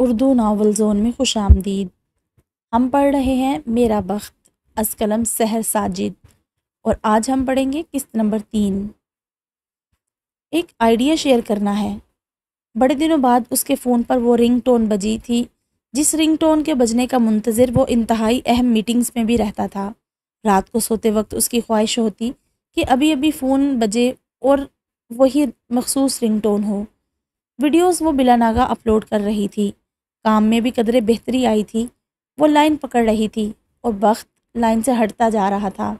Urdu novel zone میں خوش آمدید۔ ہم پڑھ رہے ہیں میرا بخت از قلم سحر ساجد، اور آج ہم پڑھیں گے قسط نمبر 3۔ ایک آئیڈیا شیئر کرنا ہے۔ بڑے دنوں بعد اس کے فون پر وہ رنگ ٹون بجی تھی جس رنگ ٹون کے بجنے کا منتظر وہ انتہائی اہم میٹنگز میں بھی رہتا تھا۔ رات کو سوتے وقت اس کی خواہش ہوتی کہ ابھی ابھی فون بجے اور وہی مخصوص رنگ ٹون ہو۔ ویڈیوز وہ بلا ناگہ اپلوڈ کر رہی تھی، کام میں بھی قدرے بہتری آئی تھی، وہ لائن پکڑ رہی تھی اور بخت لائن سے ہٹتا جا رہا تھا۔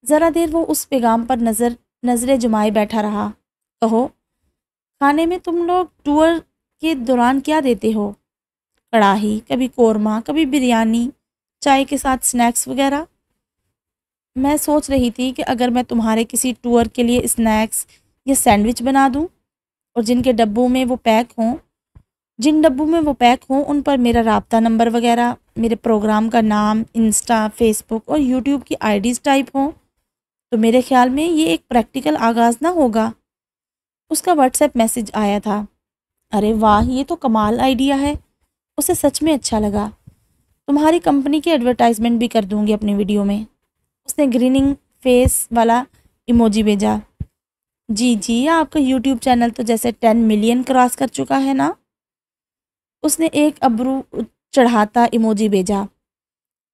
ذرا دیر وہ اس پیغام پر نظریں جمائے بیٹھا رہا۔ کہو، کھانے میں تم لوگ ٹور کے دوران کیا دیتے ہو؟ کڑاہی، کبھی قورمہ، کبھی بریانی، چائے کے ساتھ سنیکس وغیرہ۔ میں سوچ رہی تھی کہ اگر میں تمہارے کسی ٹور کے لیے سنیکس یا سینڈوچ بنا دوں اور جن ڈبوں میں وہ پیک ہوں ان پر میرا رابطہ نمبر وغیرہ، میرے پروگرام کا نام، انسٹا، فیس بک اور یوٹیوب کی آئی ڈیز ٹائپ ہوں، تو میرے خیال میں یہ ایک پریکٹیکل آغاز نہ ہوگا۔ اس کا واٹس ایپ میسج آیا تھا۔ ارے واہ، یہ تو کمال آئیڈیا ہے۔ اسے سچ میں اچھا لگا۔ تمہاری کمپنی کی ایڈورٹائزمنٹ بھی کر دوں گی اپنی ویڈیو میں۔ اس نے گریننگ فیس والا ایموجی بھیجا۔ جی آپ کا یوٹیوب چینل تو جیسے 10 ملین کراس کر چکا ہے نا؟ اس نے ایک ابرو چڑھاتا ایموجی بھیجا۔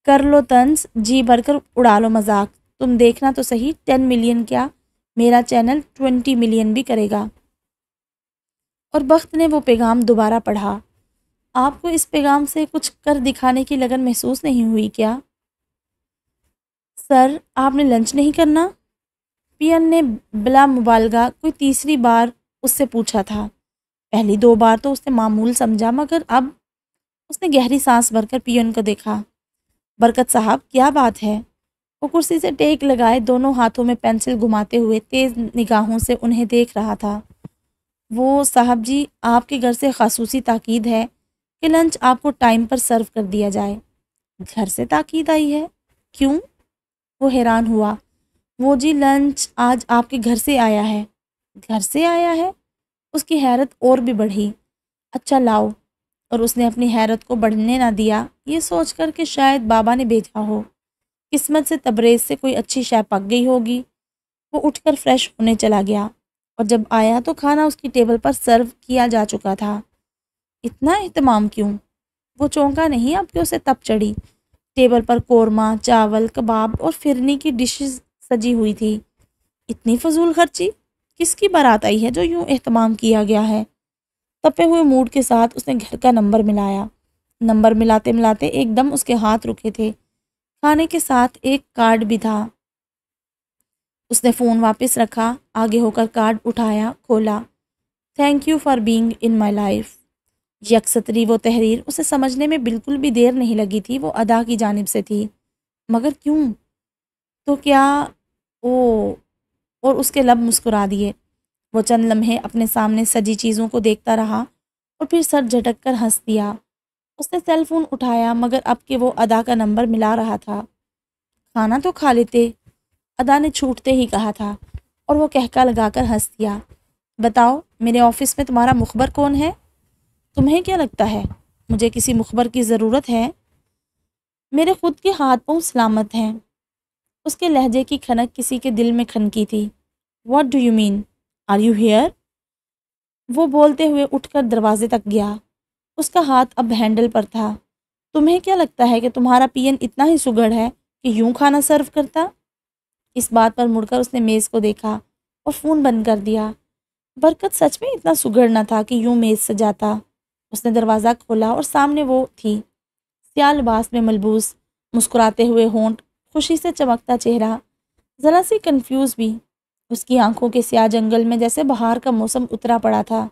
کر لو طنز، جی بھر کر اڑا لو مذاق، تم دیکھنا تو صحیح 10 ملین کیا، میرا چینل 20 ملین بھی کرے گا۔ اور بخت نے وہ پیغام دوبارہ پڑھا۔ آپ کو اس پیغام سے کچھ کر دکھانے کی لگن محسوس نہیں ہوئی کیا؟ سر، آپ نے لنچ نہیں کرنا؟ پین نے بلا مبالغہ کوئی تیسری بار اس سے پوچھا تھا۔ پہلی 2 بار تو اس نے معمول سمجھا، مگر اب اس نے گہری سانس بھر کر پین کو دیکھا۔ برکت صاحب، کیا بات ہے؟ وہ کرسی سے ٹیک لگائے دونوں ہاتھوں میں پینسل گھماتے ہوئے تیز نگاہوں سے انہیں دیکھ رہا تھا۔ وہ صاحب جی، آپ کے گھر سے خصوصی تاکید ہے کہ لنچ آپ کو ٹائم پر سرو کر دیا جائے۔ گھر سے تاکید آئی ہے؟ کیوں؟ وہ حیران ہوا۔ وہ جی، لنچ آج آپ کے گھر سے آیا ہے۔ گھر سے آیا ہے؟ اس کی حیرت اور بھی بڑھی۔ اچھا لاؤ۔ اور اس نے اپنی حیرت کو بڑھنے نہ دیا، یہ سوچ کر کہ شاید بابا نے بھیجا ہو، قسمت سے تبریز سے کوئی اچھی شے پک گئی ہوگی۔ وہ اٹھ کر فریش ہونے چلا گیا اور جب آیا تو کھانا اس کی ٹیبل پر سرو کیا جا چکا تھا۔ اتنا اہتمام کیوں؟ وہ چونکا نہیں اب کہ اسے تپ چڑھی۔ ٹیبل پر قورمہ، چاول، کباب اور فرنی کی ڈشز سجی ہوئی تھی۔ اتنی فضول خرچی؟ کس کی بارات آئی ہے جو یوں اہتمام کیا گیا ہے؟ تپے ہوئے موڈ کے ساتھ اس نے گھر کا نمبر ملایا۔ نمبر ملاتے ملاتے ایک دم اس کے ہاتھ رکے تھے۔ کھانے کے ساتھ ایک کارڈ بھی تھا۔ اس نے فون واپس رکھا، آگے ہو کر کارڈ اٹھایا، کھولا۔ Thank you for being in my life. یکسطری وہ تحریر اسے سمجھنے میں بالکل بھی دیر نہیں لگی تھی، وہ ادا کی جانب سے تھی۔ مگر کیوں؟ تو کیا؟ اور اس کے لب مسکرا دیے۔ وہ چند لمحے اپنے سامنے سجی چیزوں کو دیکھتا رہا اور پھر سر جھٹک کر ہنس دیا۔ اس نے سیل فون اٹھایا، مگر اب کہ وہ ادا کا نمبر ملا رہا تھا۔ کھانا تو کھا لیتے، ادا نے چھوٹتے ہی کہا تھا، اور وہ کہکا لگا کر ہنس دیا۔ بتاؤ، میرے آفس میں تمہارا مخبر کون ہے؟ تمہیں کیا لگتا ہے مجھے کسی مخبر کی ضرورت ہے؟ میرے خود کے ہاتھ پاؤں سلامت ہیں۔ اس کے لہجے کی کھنک کسی کے دل میں کھنکی تھی۔ What do you mean? Are you here? وہ بولتے ہوئے اٹھ کر دروازے تک گیا۔ اس کا ہاتھ اب ہینڈل پر تھا۔ تمہیں کیا لگتا ہے کہ تمہارا پین اتنا ہی سگڑ ہے کہ یوں کھانا سرو کرتا؟ اس بات پر مڑ کر اس نے میز کو دیکھا اور فون بند کر دیا۔ برکت سچ میں اتنا سگڑ نہ تھا کہ یوں میز سجاتا۔ اس نے دروازہ کھولا اور سامنے وہ تھی، سیاہ لباس میں ملبوس، مسکراتے ہوئے ہونٹ، خوشی سے چمکتا چہرہ، ذرا سی کنفیوز بھی۔ اس کی آنکھوں کے سیاہ جنگل میں جیسے بہار کا موسم اترا پڑا تھا،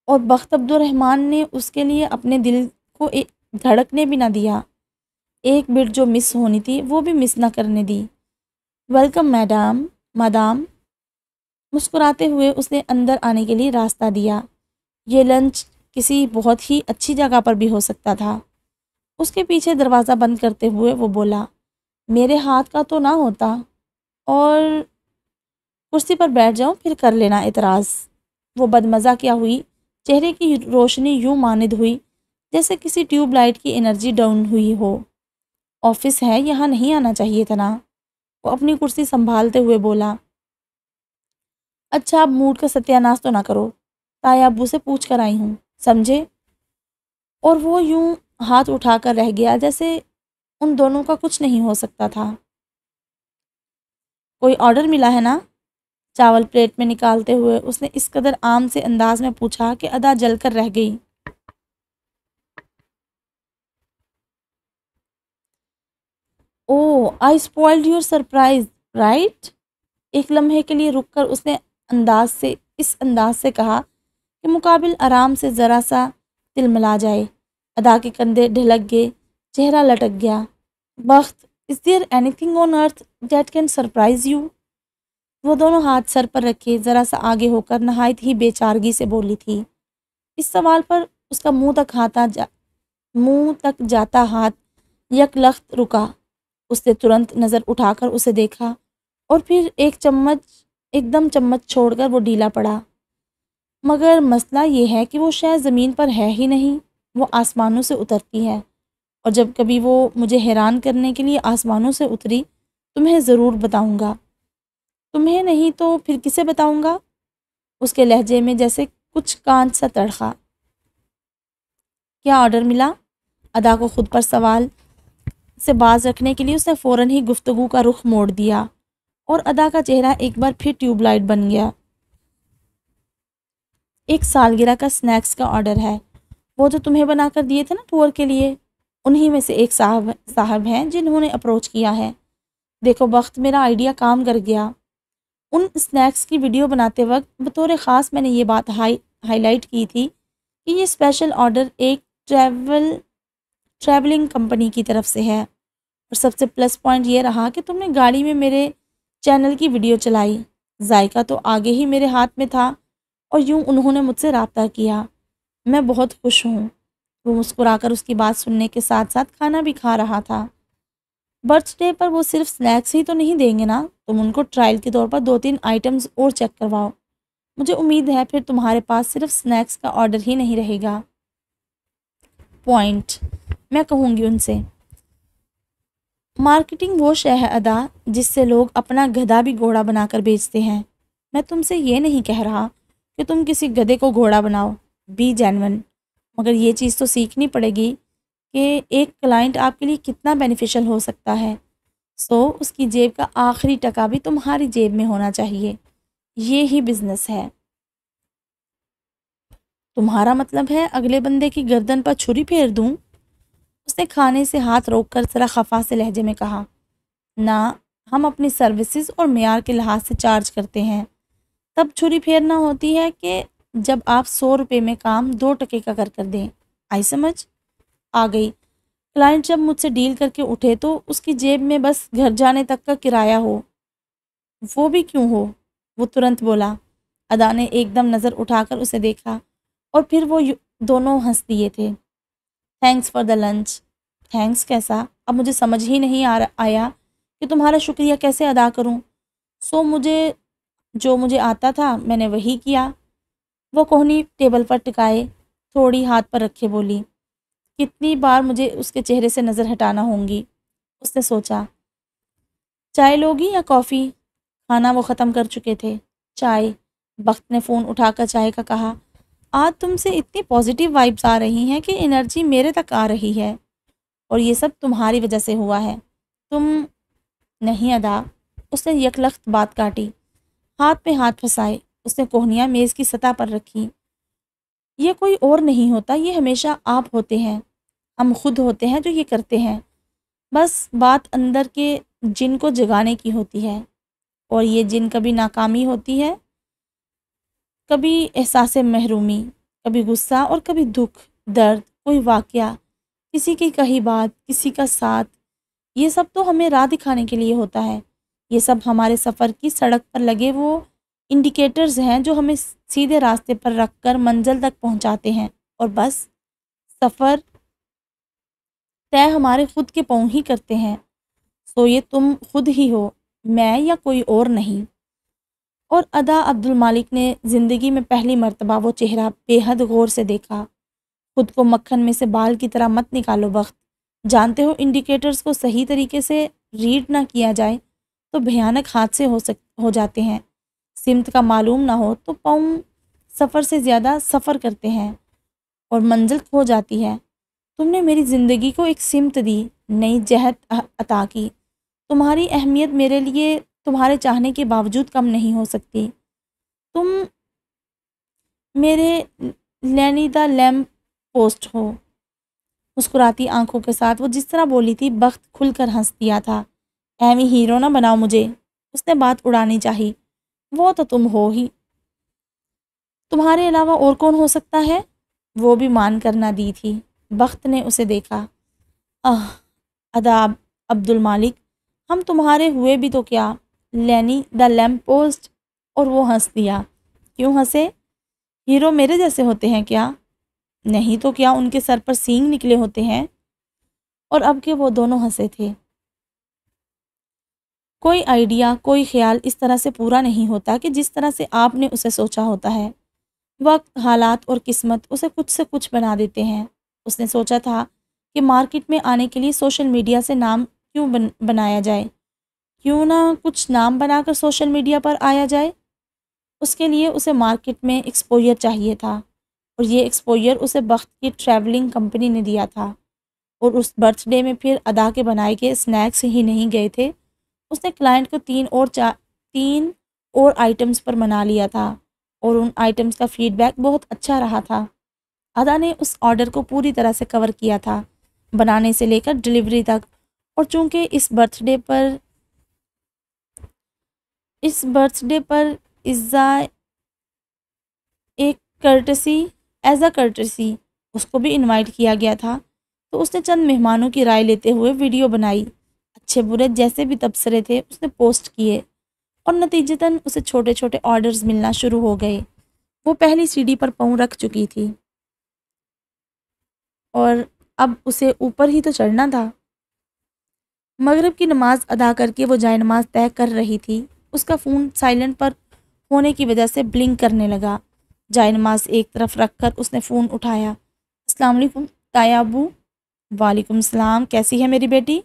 اور بخت عبد الرحمن نے اس کے لیے اپنے دل کو دھڑکنے بھی نہ دیا۔ ایک بٹ جو مس ہونی تھی وہ بھی مس نہ کرنے دی۔ Welcome madam. مسکراتے ہوئے اس نے اندر آنے کے لیے راستہ دیا۔ یہ لنچ کسی بہت ہی اچھی جگہ پر بھی ہو سکتا تھا۔ اس کے پیچھے دروازہ بند کرتے ہوئے وہ بولا، میرے ہاتھ کا تو نہ ہوتا، اور کرسی پر بیٹھ جاؤں پھر کر لینا اعتراض۔ وہ بدمزہ کیا ہوئی چہرے کی روشنی یوں ماند ہوئی جیسے کسی ٹیوب لائٹ کی انرجی ڈاؤن ہوئی ہو۔ آفس ہے، یہاں نہیں آنا چاہیے تھا نا؟ وہ اپنی کرسی سنبھالتے ہوئے بولا۔ اچھا اب موڈ کا ستیہ ناش تو نہ کرو، تایا ابو سے پوچھ کر آئی ہوں، سمجھے؟ اور وہ یوں ہاتھ اٹھا کر رہ گیا جیسے ان دونوں کا کچھ نہیں ہو سکتا تھا۔ کوئی آرڈر ملا ہے نا؟ چاول پلیٹ میں نکالتے ہوئے اس نے اس قدر عام سے انداز میں پوچھا کہ ادا جل کر رہ گئی۔ او آئی اسپوائلڈ یور سرپرائز رائٹ؟ ایک لمحے کے لیے رک کر اس نے اس انداز سے کہا کہ مقابل آرام سے ذرا سا تل ملا جائے۔ ادا کے کندھے ڈھلک گئے، چہرہ لٹک گیا۔ Bakht, is there anything on earth that can surprise you? وہ دونوں ہاتھ سر پر رکھے ذرا سا آگے ہو کر نہایت ہی بے چارگی سے بولی تھی۔ اس سوال پر اس کا منہ تک جاتا ہاتھ یک لخت رکا۔ اس نے ترنت نظر اٹھا کر اسے دیکھا اور پھر ایک دم چمچ چھوڑ کر وہ ڈھیلا پڑا۔ مگر مسئلہ یہ ہے کہ وہ شے زمین پر ہے ہی نہیں، وہ آسمانوں سے اترتی ہے، اور جب کبھی وہ مجھے حیران کرنے کے لیے آسمانوں سے اتری تمہیں ضرور بتاؤں گا۔ تمہیں نہیں تو پھر کسے بتاؤں گا؟ اس کے لہجے میں جیسے کچھ کانچ سا تڑخا۔ کیا آرڈر ملا؟ ادا کو خود پر سوال سے باز رکھنے کے لیے اس نے فوراً ہی گفتگو کا رخ موڑ دیا، اور ادا کا چہرہ ایک بار پھر ٹیوب لائٹ بن گیا۔ ایک سالگرہ کا سنیکس کا آرڈر ہے، وہ جو تمہیں بنا کر دیے تھے نا ٹور کے لیے، انہی میں سے ایک صاحب ہیں جنہوں نے اپروچ کیا ہے۔ دیکھو بخت، میرا آئیڈیا کام کر گیا۔ ان سنیکس کی ویڈیو بناتے وقت بطور خاص میں نے یہ بات ہائی لائٹ کی تھی کہ یہ اسپیشل آرڈر ایک ٹریولنگ کمپنی کی طرف سے ہے، اور سب سے پلس پوائنٹ یہ رہا کہ تم نے گاڑی میں میرے چینل کی ویڈیو چلائی۔ ذائقہ تو آگے ہی میرے ہاتھ میں تھا، اور یوں انہوں نے مجھ سے رابطہ کیا۔ میں بہت خوش ہوں۔ وہ مسکرا کر اس کی بات سننے کے ساتھ ساتھ کھانا بھی کھا رہا تھا۔ برتھ ڈے پر وہ صرف سنیکس ہی تو نہیں دیں گے نا؟ تم ان کو ٹرائل کے طور پر 2-3 آئٹمز اور چیک کرواؤ۔ مجھے امید ہے پھر تمہارے پاس صرف سنیکس کا آرڈر ہی نہیں رہے گا۔ پوائنٹ، میں کہوں گی ان سے۔ مارکیٹنگ وہ شے ہے ادا جس سے لوگ اپنا گدھا بھی گھوڑا بنا کر بیچتے ہیں۔ میں تم سے یہ نہیں کہہ رہا کہ تم کسی گدھے کو گھوڑا بناؤ، بی جینون، مگر یہ چیز تو سیکھنی پڑے گی کہ ایک کلائنٹ آپ کے لیے کتنا بینیفیشل ہو سکتا ہے۔ اس کی جیب کا آخری ٹکا بھی تمہاری جیب میں ہونا چاہیے۔ یہ ہی بزنس ہے۔ تمہارا مطلب ہے اگلے بندے کی گردن پر چھری پھیر دوں؟ اس نے کھانے سے ہاتھ روک کر ذرا خفا سے لہجے میں کہا۔ نہ، ہم اپنی سروسز اور معیار کے لحاظ سے چارج کرتے ہیں۔ تب چھری پھیرنا ہوتی ہے کہ جب آپ 100 روپے میں کام 2 ٹکے کا کر دیں۔ آئی سمجھ؟ آ گئی۔ کلائنٹ جب مجھ سے ڈیل کر کے اٹھے تو اس کی جیب میں بس گھر جانے تک کا کرایہ ہو۔ وہ بھی کیوں ہو؟ وہ ترنت بولا۔ ادا نے ایک دم نظر اٹھا کر اسے دیکھا، اور پھر وہ دونوں ہنس دیے تھے۔ Thanks for the lunch. Thanks کیسا؟ اب مجھے سمجھ ہی نہیں آیا کہ تمہارا شکریہ کیسے ادا کروں۔ جو مجھے آتا تھا میں نے وہی کیا۔ وہ کوہنی ٹیبل پر ٹکائے تھوڑی ہاتھ پر رکھے بولی۔ کتنی بار مجھے اس کے چہرے سے نظر ہٹانا ہوں گی، اس نے سوچا۔ چائے لوگی یا کافی؟ کھانا وہ ختم کر چکے تھے۔ چائے، بخت نے فون اٹھا کر چائے کا کہا۔ آج تم سے اتنی پازیٹیو وائبس آ رہی ہیں کہ انرجی میرے تک آ رہی ہے، اور یہ سب تمہاری وجہ سے ہوا ہے۔ تم نہیں ادا، اس نے یکلخت بات کاٹی۔ ہاتھ پہ ہاتھ پھنسائے اس نے کوہنیاں میز کی سطح پر رکھی۔ یہ کوئی اور نہیں ہوتا، یہ ہمیشہ آپ ہوتے ہیں، ہم خود ہوتے ہیں جو یہ کرتے ہیں۔ بس بات اندر کے جن کو جگانے کی ہوتی ہے، اور یہ جن کبھی ناکامی ہوتی ہے، کبھی احساس محرومی، کبھی غصہ، اور کبھی دکھ، درد، کوئی واقعہ، کسی کی کہی بات، کسی کا ساتھ۔ یہ سب تو ہمیں راہ دکھانے کے لیے ہوتا ہے۔ یہ سب ہمارے سفر کی سڑک پر لگے وہ انڈیکیٹرز ہیں جو ہمیں سیدھے راستے پر رکھ کر منزل تک پہنچاتے ہیں، اور بس سفر طے ہمارے خود کے پاؤں ہی کرتے ہیں۔ یہ تم خود ہی ہو، میں یا کوئی اور نہیں۔ اور ادا عبد المالک نے زندگی میں پہلی مرتبہ وہ چہرہ بے حد غور سے دیکھا۔ خود کو مکھن میں سے بال کی طرح مت نکالو بخت، جانتے ہو انڈیکیٹرز کو صحیح طریقے سے ریڈ نہ کیا جائے تو بھیانک حادثے ہو جاتے ہیں، سمت کا معلوم نہ ہو تو پاؤں سفر سے زیادہ سفر کرتے ہیں اور منزل کھو جاتی ہے۔ تم نے میری زندگی کو ایک سمت دی، نئی جہت عطا کی۔ تمہاری اہمیت میرے لیے تمہارے چاہنے کے باوجود کم نہیں ہو سکتی۔ تم میرے لینی دا لیمپ پوسٹ ہو۔ مسکراتی آنکھوں کے ساتھ وہ جس طرح بولی تھی، بخت کھل کر ہنس دیا تھا۔ ایویں ہیرو نہ بناؤ مجھے، اس نے بات اڑانی چاہی۔ وہ تو تم ہو ہی، تمہارے علاوہ اور کون ہو سکتا ہے؟ وہ بھی مان کر نہ دی تھی۔ بخت نے اسے دیکھا۔ ادا عبد المالک، ہم تمہارے ہوئے بھی تو کیا، لینی دا لیمپ پوسٹ۔ اور وہ ہنس دیا۔ کیوں ہنسے؟ ہیرو میرے جیسے ہوتے ہیں کیا؟ نہیں تو کیا ان کے سر پر سینگ نکلے ہوتے ہیں؟ اور اب کہ وہ دونوں ہنسے تھے۔ کوئی آئیڈیا، کوئی خیال اس طرح سے پورا نہیں ہوتا کہ جس طرح سے آپ نے اسے سوچا ہوتا ہے۔ وقت، حالات اور قسمت اسے کچھ سے کچھ بنا دیتے ہیں۔ اس نے سوچا تھا کہ مارکیٹ میں آنے کے لیے سوشل میڈیا سے نام کیوں بنایا جائے، کیوں نہ کچھ نام بنا کر سوشل میڈیا پر آیا جائے۔ اس کے لیے اسے مارکیٹ میں ایکسپوئر چاہیے تھا، اور یہ ایکسپوئر اسے بخت کی ٹریولنگ کمپنی نے دیا تھا۔ اور اس برتھ ڈے میں پھر ادا کے بنائے کے اسنیکس ہی نہیں گئے تھے، اس نے کلائنٹ کو تین اور آئٹمز پر منا لیا تھا، اور ان آئٹمز کا فیڈ بیک بہت اچھا رہا تھا۔ ادا نے اس آرڈر کو پوری طرح سے کور کیا تھا، بنانے سے لے کر ڈیلیوری تک۔ اور چونکہ اس برتھ ڈے پر ایز اے کرٹسی اس کو بھی انوائٹ کیا گیا تھا، تو اس نے چند مہمانوں کی رائے لیتے ہوئے ویڈیو بنائی۔ اچھے برے جیسے بھی تبصرے تھے اس نے پوسٹ کیے، اور نتیجتاً اسے چھوٹے چھوٹے آرڈرز ملنا شروع ہو گئے۔ وہ پہلی سیڑھی پر پاؤں رکھ چکی تھی، اور اب اسے اوپر ہی تو چڑھنا تھا۔ مغرب کی نماز ادا کر کے وہ جائے نماز طے کر رہی تھی، اس کا فون سائلنٹ پر ہونے کی وجہ سے بلنک کرنے لگا۔ جائے نماز ایک طرف رکھ کر اس نے فون اٹھایا۔ السلام علیکم تایا ابو۔ وعلیکم السلام، کیسی ہے میری بیٹی؟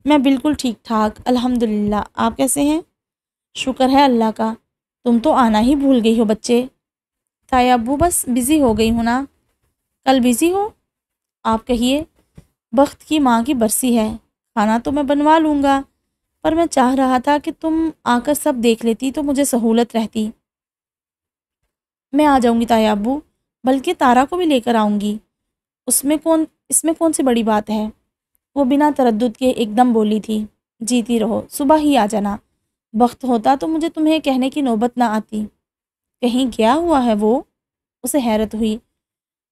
میں بالکل ٹھیک ٹھاک الحمدللہ، آپ کیسے ہیں؟ شکر ہے اللہ کا، تم تو آنا ہی بھول گئی ہو بچے۔ تایا ابو بس بزی ہو گئی ہوں نا۔ کل بزی ہو؟ آپ کہیے، بخت کی ماں کی برسی ہے، کھانا تو میں بنوا لوں گا، پر میں چاہ رہا تھا کہ تم آ کر سب دیکھ لیتی تو مجھے سہولت رہتی۔ میں آ جاؤں گی تایا ابو، بلکہ تارا کو بھی لے کر آؤں گی، اس میں کون سی بڑی بات ہے؟ وہ بنا تردد کے ایک دم بولی تھی۔ جیتی رہو، صبح ہی آ جانا، وقت ہوتا تو مجھے تمہیں کہنے کی نوبت نہ آتی۔ کہیں گیا ہوا ہے وہ؟ اسے حیرت ہوئی۔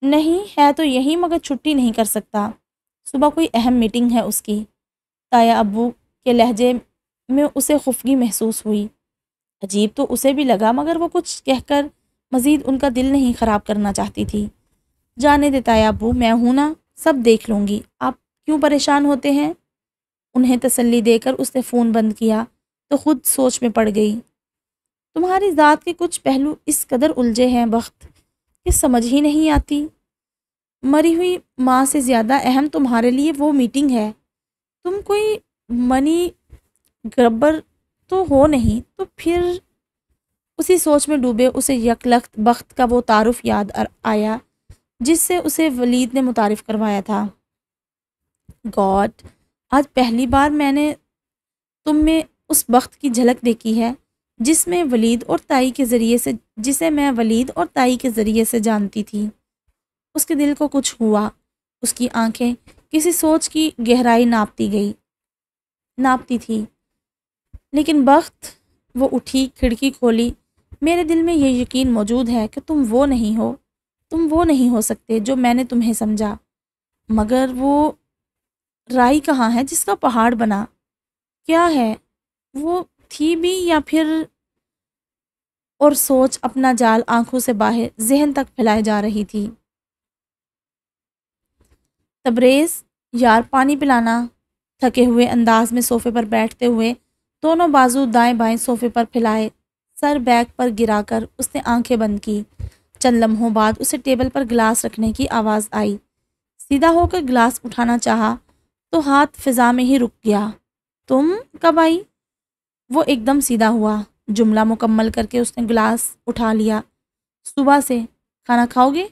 نہیں ہے تو یہی، مگر چھٹی نہیں کر سکتا، صبح کوئی اہم میٹنگ ہے اس کی۔ تایا ابو کے لہجے میں اسے خفگی محسوس ہوئی۔ عجیب تو اسے بھی لگا، مگر وہ کچھ کہہ کر مزید ان کا دل نہیں خراب کرنا چاہتی تھی۔ جانے دے تایا ابو، میں ہوں نا، سب دیکھ لوں گی، آپ کیوں پریشان ہوتے ہیں؟ انہیں تسلی دے کر اس نے فون بند کیا تو خود سوچ میں پڑ گئی۔ تمہاری ذات کے کچھ پہلو اس قدر الجھے ہیں بخت کہ سمجھ ہی نہیں آتی۔ مری ہوئی ماں سے زیادہ اہم تمہارے لیے وہ میٹنگ ہے۔ تم کوئی منی گربر تو ہو نہیں؟ تو پھر اسی سوچ میں ڈوبے اسے یکلخت بخت کا وہ تعارف یاد آیا جس سے اسے ولید نے متعارف کروایا تھا۔ گاڈ، آج پہلی بار میں نے تم میں اس بخت کی جھلک دیکھی ہے جسے میں ولید اور تائی کے ذریعے سے جانتی تھی۔ اس کے دل کو کچھ ہوا، اس کی آنکھیں کسی سوچ کی گہرائی ناپتی تھی۔ لیکن بخت، وہ اٹھی، کھڑکی کھولی، میرے دل میں یہ یقین موجود ہے کہ تم وہ نہیں ہو سکتے جو میں نے تمہیں سمجھا، مگر وہ رائی کہاں ہے جس کا پہاڑ بنا؟ کیا ہے وہ؟ تھی بھی یا پھر؟ اور سوچ اپنا جال آنکھوں سے باہر ذہن تک پھیلائے جا رہی تھی۔ تبریز یار، پانی پلانا۔ تھکے ہوئے انداز میں صوفے پر بیٹھتے ہوئے دونوں بازو دائیں بائیں صوفے پر پھیلائے سر بیگ پر گرا کر اس نے آنکھیں بند کی۔ چند لمحوں بعد اسے ٹیبل پر گلاس رکھنے کی آواز آئی۔ سیدھا ہو کر گلاس اٹھانا چاہا تو ہاتھ فضا میں ہی رک گیا۔ تم کب آئی؟ وہ ایک دم سیدھا ہوا۔ جملہ مکمل کر کے اس نے گلاس اٹھا لیا۔ صبح سے۔ کھانا کھاؤ گے؟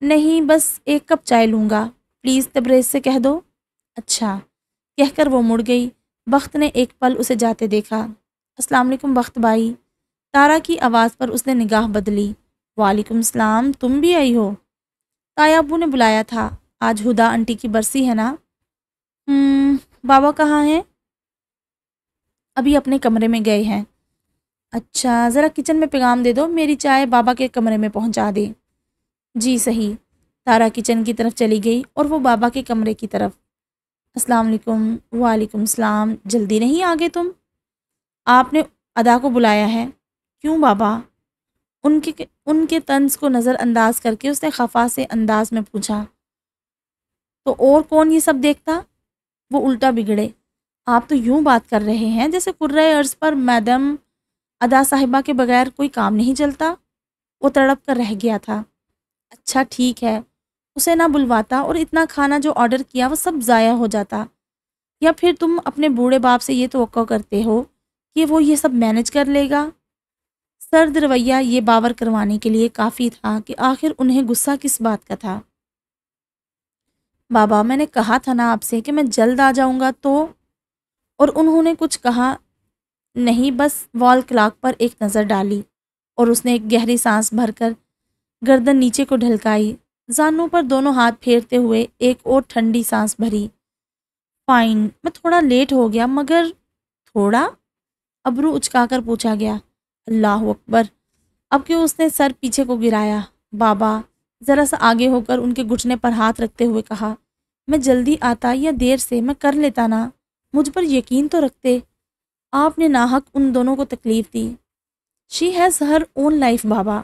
نہیں، بس ایک کپ چائے لوں گا، پلیز تبریز سے کہہ دو۔ اچھا، کہہ کر وہ مڑ گئی۔ بخت نے ایک پل اسے جاتے دیکھا۔ السلام علیکم بخت بھائی۔ تارا کی آواز پر اس نے نگاہ بدلی۔ وعلیکم السلام، تم بھی آئی ہو؟ تایا ابو نے بلایا تھا، آج ہدا آنٹی کی برسی ہے نا؟ بابا کہاں ہیں؟ ابھی اپنے کمرے میں گئے ہیں۔ اچھا، ذرا کچن میں پیغام دے دو، میری چائے بابا کے کمرے میں پہنچا دے۔ جی صحیح۔ تارا کچن کی طرف چلی گئی اور وہ بابا کے کمرے کی طرف۔ السلام علیکم۔ وعلیکم السلام، جلدی نہیں آگے تم؟ آپ نے ادا کو بلایا ہے؟ کیوں بابا؟ ان کے طنز کو نظر انداز کر کے اس نے خفا سے انداز میں پوچھا۔ تو اور کون یہ سب دیکھتا؟ وہ الٹا بگڑے۔ آپ تو یوں بات کر رہے ہیں جیسے قرۂ ارض پر میڈم ادا صاحبہ کے بغیر کوئی کام نہیں چلتا۔ وہ تڑپ کر رہ گیا تھا۔ اچھا ٹھیک ہے، اسے نہ بلواتا اور اتنا کھانا جو آرڈر کیا وہ سب ضائع ہو جاتا، یا پھر تم اپنے بوڑھے باپ سے یہ توقع کرتے ہو کہ وہ یہ سب مینج کر لے گا؟ سرد رویہ یہ باور کروانے کے لیے کافی تھا کہ آخر انہیں غصہ کس بات کا تھا۔ بابا میں نے کہا تھا نا آپ سے کہ میں جلد آ جاؤں گا تو؟ اور انہوں نے کچھ کہا نہیں، بس وال کلاک پر ایک نظر ڈالی اور اس نے ایک گہری سانس بھر کر گردن نیچے کو ڈھلکائی، زانوں پر دونوں ہاتھ پھیرتے ہوئے ایک اور ٹھنڈی سانس بھری۔ فائن، میں تھوڑا لیٹ ہو گیا مگر تھوڑا؟ ابرو اچکا کر پوچھا گیا۔ اللہ اکبر! اب کہ اس نے سر پیچھے کو گرایا، بابا ذرا سا آگے ہو کر ان کے گھٹنے پر ہاتھ رکھتے ہوئے کہا، میں جلدی آتا یا دیر سے میں کر لیتا نا، مجھ پر یقین تو رکھتے۔ آپ نے ناحق ان دونوں کو تکلیف دی۔ She has Hare own life بابا،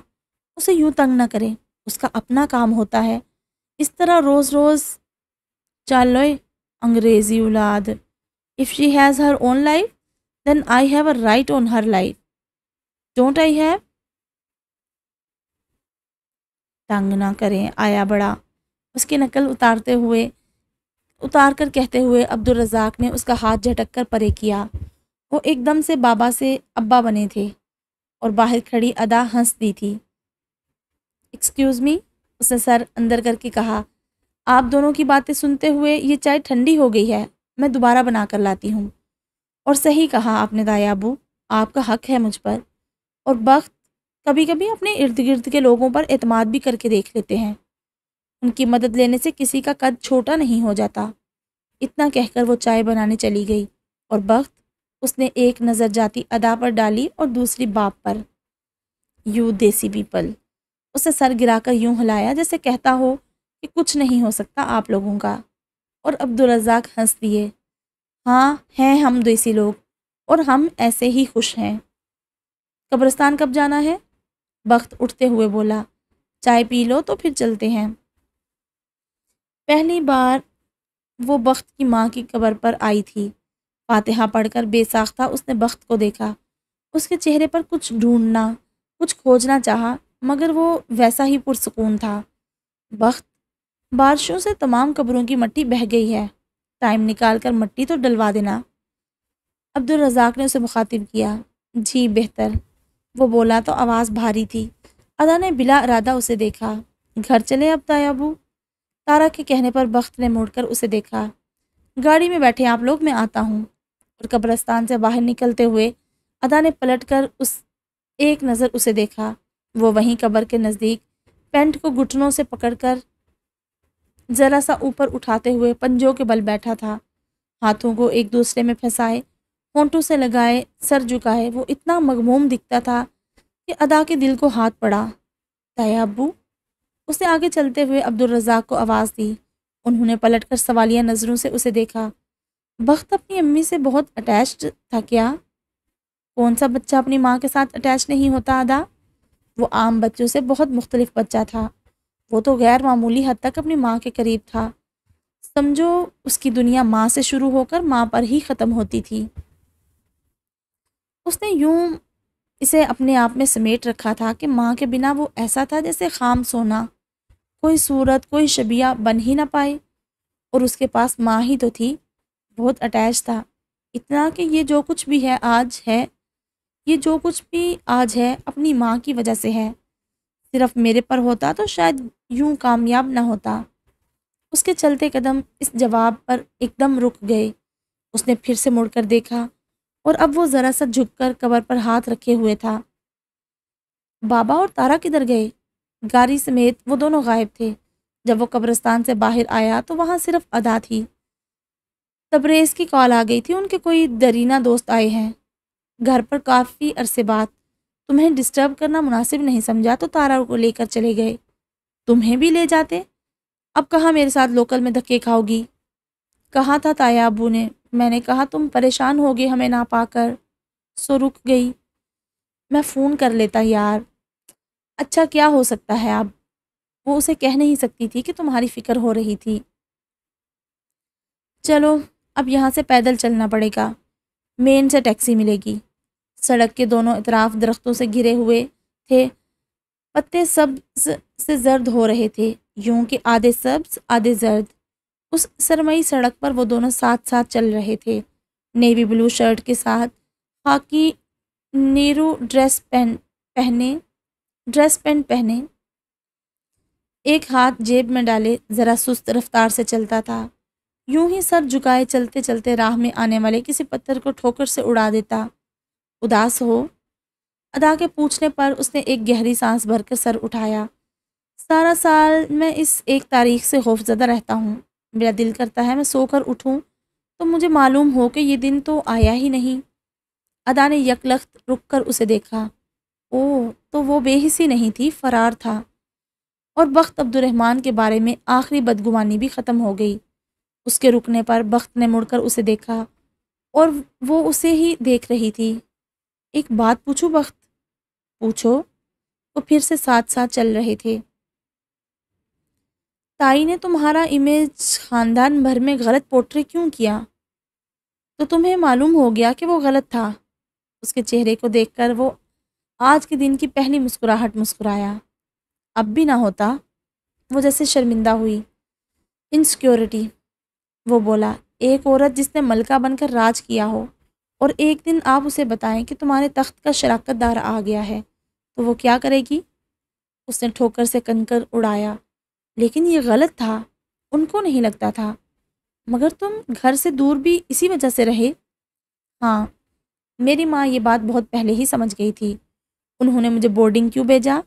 اسے یوں تنگ نہ کریں، اس کا اپنا کام ہوتا ہے، اس طرح روز روز۔ چالوئے انگریزی اولاد۔ If she has her own life, then I have a right on her life. Don't I have? تنگ نہ کریں آیا بڑا، اس کی نقل اتار کر کہتے ہوئے عبدالرزاق نے اس کا ہاتھ جھٹک کر پرے کیا۔ وہ ایک دم سے بابا سے ابا بنے تھے اور باہر کھڑی ادا ہنس دی تھی۔ ایکسکیوز می، اس نے سر اندر کر کے کہا، آپ دونوں کی باتیں سنتے ہوئے یہ چائے ٹھنڈی ہو گئی ہے، میں دوبارہ بنا کر لاتی ہوں۔ اور صحیح کہا آپ نے دایا ابو، آپ کا حق ہے مجھ پر، اور بخت کبھی کبھی اپنے ارد گرد کے لوگوں پر اعتماد بھی کر کے دیکھ لیتے ہیں، ان کی مدد لینے سے کسی کا قد چھوٹا نہیں ہو جاتا۔ اتنا کہہ کر وہ چائے بنانے چلی گئی اور بخت اس نے ایک نظر جاتی ادا پر ڈالی اور دوسری باپ پر۔ یو دیسی پیپل، اسے سر گرا کر یوں ہلایا جیسے کہتا ہو کہ کچھ نہیں ہو سکتا آپ لوگوں کا، اور عبدالرزاق ہنس دیے۔ ہاں ہیں ہم دیسی لوگ، اور ہم ایسے ہی خوش ہیں۔ قبرستان کب جانا ہے؟ بخت اٹھتے ہوئے بولا۔ چائے پی لو تو پھر چلتے ہیں۔ پہلی بار وہ بخت کی ماں کی قبر پر آئی تھی۔ فاتحہ پڑھ کر بے ساختہ اس نے بخت کو دیکھا۔ اس کے چہرے پر کچھ ڈھونڈنا، کچھ کھوجنا چاہا، مگر وہ ویسا ہی پرسکون تھا۔ بخت، بارشوں سے تمام قبروں کی مٹی بہہ گئی ہے، ٹائم نکال کر مٹی تو ڈلوا دینا۔ عبدالرزاق نے اسے مخاطب کیا۔ جی بہتر، وہ بولا تو آواز بھاری تھی۔ ادا نے بلا ارادہ اسے دیکھا۔ گھر چلے اب تایا ابو؟ تارا کے کہنے پر بخت نے مڑ کر اسے دیکھا۔ گاڑی میں بیٹھے آپ لوگ، میں آتا ہوں۔ اور قبرستان سے باہر نکلتے ہوئے ادا نے پلٹ کر ایک نظر اسے دیکھا۔ وہ وہیں قبر کے نزدیک پینٹ کو گھٹنوں سے پکڑ کر ذرا سا اوپر اٹھاتے ہوئے پنجوں کے بل بیٹھا تھا، ہاتھوں کو ایک دوسرے میں پھنسائے، ہونٹوں سے لگائے، سر جھکائے۔ وہ اتنا مغموم دکھتا تھا کہ ادا کے دل کو ہاتھ پڑا۔ تایا ابو؟ اس نے آگے چلتے ہوئے عبدالرزاق کو آواز دی۔ انہوں نے پلٹ کر سوالیہ نظروں سے اسے دیکھا۔ بخت اپنی امی سے بہت اٹیچڈ تھا کیا؟ کون سا بچہ اپنی ماں کے ساتھ اٹیچ نہیں ہوتا ادا؟ وہ عام بچوں سے بہت مختلف بچہ تھا۔ وہ تو غیر معمولی حد تک اپنی ماں کے قریب تھا۔ سمجھو اس کی دنیا ماں سے شروع ہو کر ماں پر ہی ختم ہوتی تھی۔ اس نے یوں اسے اپنے آپ میں سمیٹ رکھا تھا کہ ماں کے بنا وہ ایسا تھا جیسے خام سونا، کوئی صورت کوئی شبیہ بن ہی نہ پائے۔ اور اس کے پاس ماں ہی تو تھی، بہت اٹیچ تھا، اتنا کہ یہ جو کچھ بھی ہے یہ جو کچھ بھی آج ہے اپنی ماں کی وجہ سے ہے۔ صرف میرے پر ہوتا تو شاید یوں کامیاب نہ ہوتا۔ اس کے چلتے قدم اس جواب پر ایک دم رک گئے۔ اس نے پھر سے مڑ کر دیکھا اور اب وہ ذرا سا جھک کر قبر پر ہاتھ رکھے ہوئے تھا۔ بابا اور تارا کدھر گئے؟ گاری سمیت وہ دونوں غائب تھے۔ جب وہ قبرستان سے باہر آیا تو وہاں صرف ادا تھی۔ تبریز کی کال آ گئی تھی، ان کے کوئی درینہ دوست آئے ہیں گھر پر کافی عرصے بعد۔ تمہیں ڈسٹرب کرنا مناسب نہیں سمجھا تو تارا کو لے کر چلے گئے۔ تمہیں بھی لے جاتے؟ اب کہاں میرے ساتھ لوکل میں دھکے کھاؤ گی؟ کہا تھا تایا ابو نے، میں نے کہا تم پریشان ہوگے ہمیں نہ پا کر، سو رک گئی۔ میں فون کر لیتا یار۔ اچھا کیا ہو سکتا ہے اب؟ وہ اسے کہہ نہیں سکتی تھی کہ تمہاری فکر ہو رہی تھی۔ چلو اب یہاں سے پیدل چلنا پڑے گا، مین سے ٹیکسی ملے گی۔ سڑک کے دونوں اطراف درختوں سے گھرے ہوئے تھے، پتے سبز سے زرد ہو رہے تھے، یوں کہ آدھے سبز آدھے زرد۔ اس سرمئی سڑک پر وہ دونوں ساتھ ساتھ چل رہے تھے، نیوی بلو شرٹ کے ساتھ خاکی نیرو ڈریس پینٹ پہنے، ایک ہاتھ جیب میں ڈالے ذرا سست رفتار سے چلتا تھا، یوں ہی سر جھکائے چلتے چلتے راہ میں آنے والے کسی پتھر کو ٹھوکر سے اڑا دیتا۔ اداس ہو؟ ادا کے پوچھنے پر اس نے ایک گہری سانس بھر کر سر اٹھایا۔ سارا سال میں اس ایک تاریخ سے خوفزدہ رہتا ہوں، میرا دل کرتا ہے میں سو کر اٹھوں تو مجھے معلوم ہو کہ یہ دن تو آیا ہی نہیں۔ ادا نے یکلخت رک کر اسے دیکھا۔ اوہ تو وہ بے حسی نہیں تھی، فرار تھا، اور بخت عبد الرحمن کے بارے میں آخری بدگمانی بھی ختم ہو گئی۔ اس کے رکنے پر بخت نے مڑ کر اسے دیکھا اور وہ اسے ہی دیکھ رہی تھی۔ ایک بات پوچھوں بخت؟ پوچھو۔ وہ پھر سے ساتھ ساتھ چل رہے تھے۔ تائی نے تمہارا امیج خاندان بھر میں غلط پورٹری کیوں کیا؟ تو تمہیں معلوم ہو گیا کہ وہ غلط تھا۔ اس کے چہرے کو دیکھ کر وہ آج کے دن کی پہلی مسکراہٹ مسکرایا۔ اب بھی نہ ہوتا؟ وہ جیسے شرمندہ ہوئی۔ انسیکیورٹی، وہ بولا، ایک عورت جس نے ملکہ بن کر راج کیا ہو اور ایک دن آپ اسے بتائیں کہ تمہارے تخت کا شراکت دار آ گیا ہے تو وہ کیا کرے گی؟ اس نے ٹھوکر سے کنکر اڑایا۔ لیکن یہ غلط تھا، ان کو نہیں لگتا تھا۔ مگر تم گھر سے دور بھی اسی وجہ سے رہے؟ ہاں، میری ماں یہ بات بہت پہلے ہی سمجھ گئی تھی۔ انہوں نے مجھے بورڈنگ کیوں بھیجا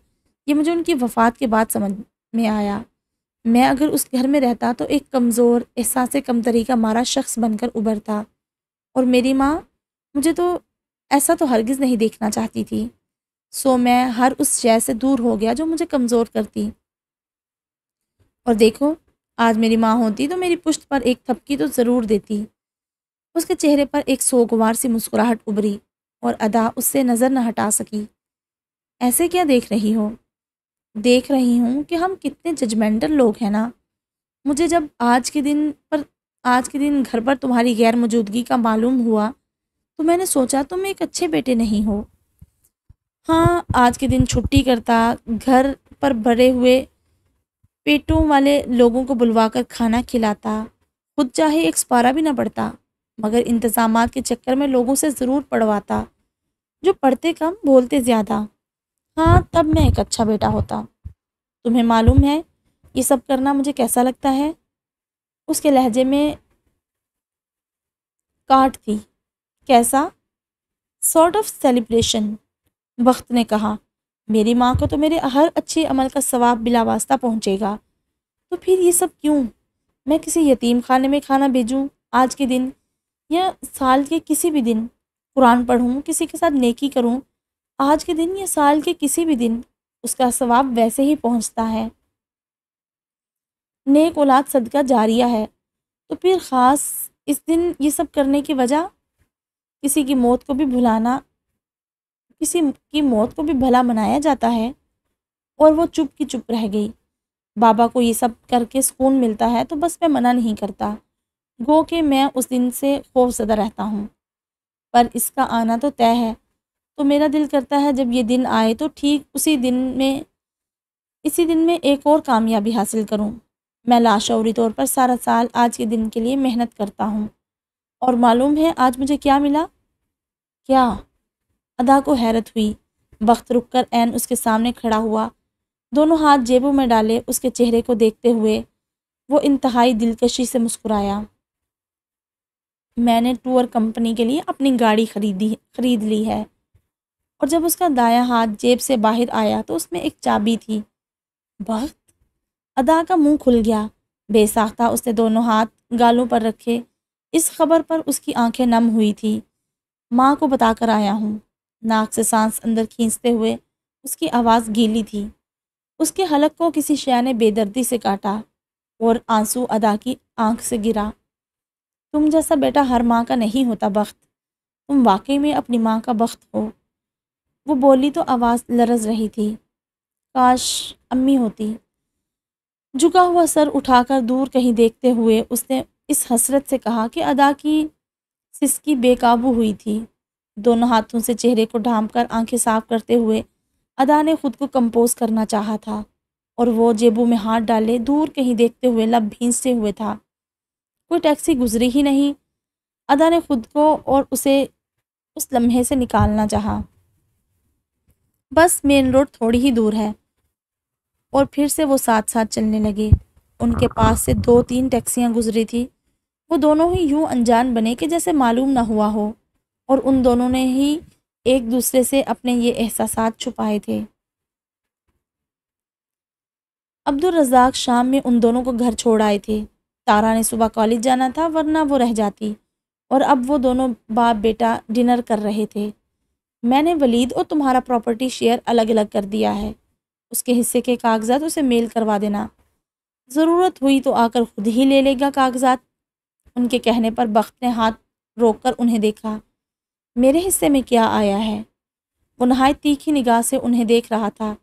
یہ مجھے ان کی وفات کے بعد سمجھ میں آیا۔ میں اگر اس گھر میں رہتا تو ایک کمزور، احساس کمتری کا مارا شخص بن کر ابھرتا، اور میری ماں مجھے تو ایسا تو ہرگز نہیں دیکھنا چاہتی تھی۔ سو میں ہر اس شے سے دور ہو گیا جو مجھے کمزور کرتی۔ اور دیکھو، آج میری ماں ہوتی تو میری پشت پر ایک تھپکی تو ضرور دیتی۔ اس کے چہرے پر ایک سوگوار سی مسکراہٹ ابھری اور ادا اس سے نظر نہ ہٹا سکی۔ ایسے کیا دیکھ رہی ہو؟ دیکھ رہی ہوں کہ ہم کتنے ججمنٹل لوگ ہیں نا۔ مجھے جب آج کے دن گھر پر تمہاری غیر موجودگی کا معلوم ہوا تو میں نے سوچا تم ایک اچھے بیٹے نہیں ہو۔ ہاں، آج کے دن چھٹی کرتا، گھر پر بھرے ہوئے پیٹوں والے لوگوں کو بلوا کر کھانا کھلاتا، خود چاہے ایک سپارہ بھی نہ پڑتا، مگر انتظامات کے چکر میں لوگوں سے ضرور پڑھواتا، جو پڑھتے کم بولتے زیادہ۔ ہاں، تب میں ایک اچھا بیٹا ہوتا۔ تمہیں معلوم ہے یہ سب کرنا مجھے کیسا لگتا ہے؟ اس کے لہجے میں کاٹ تھی۔ کیسا؟ سارٹ آف سیلیبریشن، بخت نے کہا۔ میری ماں کو تو میرے ہر اچھے عمل کا ثواب بلا واسطہ پہنچے گا، تو پھر یہ سب کیوں؟ میں کسی یتیم خانے میں کھانا بھیجوں آج کے دن، یا سال کے کسی بھی دن قرآن پڑھوں، کسی کے ساتھ نیکی کروں آج کے دن یا سال کے کسی بھی دن، اس کا ثواب ویسے ہی پہنچتا ہے۔ نیک اولاد صدقہ جاریہ ہے، تو پھر خاص اس دن یہ سب کرنے کی وجہ؟ کسی کی موت کو بھی بھلا منایا جاتا ہے۔ اور وہ چپ کی چپ رہ گئی۔ بابا کو یہ سب کر کے سکون ملتا ہے تو بس میں منع نہیں کرتا، گو کہ میں اس دن سے خوف زدہ رہتا ہوں، پر اس کا آنا تو طے ہے۔ تو میرا دل کرتا ہے جب یہ دن آئے تو ٹھیک اسی دن میں ایک اور کامیابی حاصل کروں۔ میں لاشعوری طور پر سارا سال آج کے دن کے لیے محنت کرتا ہوں، اور معلوم ہے آج مجھے کیا ملا؟ کیا؟ ادا کو حیرت ہوئی۔ بخت رک کر عین اس کے سامنے کھڑا ہوا، دونوں ہاتھ جیبوں میں ڈالے اس کے چہرے کو دیکھتے ہوئے وہ انتہائی دلکشی سے مسکرایا۔ میں نے ٹور کمپنی کے لیے اپنی گاڑی خرید لی ہے۔ اور جب اس کا دایاں ہاتھ جیب سے باہر آیا تو اس میں ایک چابی تھی۔ بخت! ادا کا منہ کھل گیا۔ بے ساختہ اس نے دونوں ہاتھ گالوں پر رکھے۔ اس خبر پر اس کی آنکھیں نم ہوئی تھی۔ ماں کو بتا کر آیا ہوں۔ ناک سے سانس اندر کھینچتے ہوئے اس کی آواز گیلی تھی۔ اس کے حلق کو کسی شے نے بے دردی سے کاٹا اور آنسو ادا کی آنکھ سے گرا۔ تم جیسا بیٹا ہر ماں کا نہیں ہوتا بخت، تم واقعی میں اپنی ماں کا بخت ہو۔ وہ بولی تو آواز لرز رہی تھی۔ کاش امی ہوتی۔ جھکا ہوا سر اٹھا کر دور کہیں دیکھتے ہوئے اس نے اس حسرت سے کہا کہ ادا کی سسکی بے قابو ہوئی تھی۔ دونوں ہاتھوں سے چہرے کو ڈھانپ کر آنکھیں صاف کرتے ہوئے ادا نے خود کو کمپوز کرنا چاہا تھا، اور وہ جیبوں میں ہاتھ ڈالے دور کہیں دیکھتے ہوئے لب بھینچتے ہوئے تھا۔ کوئی ٹیکسی گزری ہی نہیں۔ ادا نے خود کو اور اسے اس لمحے سے نکالنا چاہا۔ بس مین روڈ تھوڑی ہی دور ہے۔ اور پھر سے وہ ساتھ ساتھ چلنے لگے۔ ان کے پاس سے 2-3 ٹیکسیاں گزری تھی۔ وہ دونوں ہی یوں انجان بنے کہ جیسے معلوم نہ ہوا ہو، اور ان دونوں نے ہی ایک دوسرے سے اپنے یہ احساسات چھپائے تھے۔ عبدالرزاق شام میں ان دونوں کو گھر چھوڑ آئے تھے۔ تارا نے صبح کالج جانا تھا ورنہ وہ رہ جاتی، اور اب وہ دونوں باپ بیٹا ڈنر کر رہے تھے۔ میں نے ولید اور تمہارا پراپرٹی شیئر الگ الگ کر دیا ہے، اس کے حصے کے کاغذات اسے میل کروا دینا، ضرورت ہوئی تو آ کر خود ہی لے لے گا کاغذات۔ ان کے کہنے پر بخت نے ہاتھ روک کر انہیں دیکھا۔ میرے حصے میں کیا آیا ہے؟ وہ نہایت تیکھی نگاہ سے انہیں دیکھ رہا تھا۔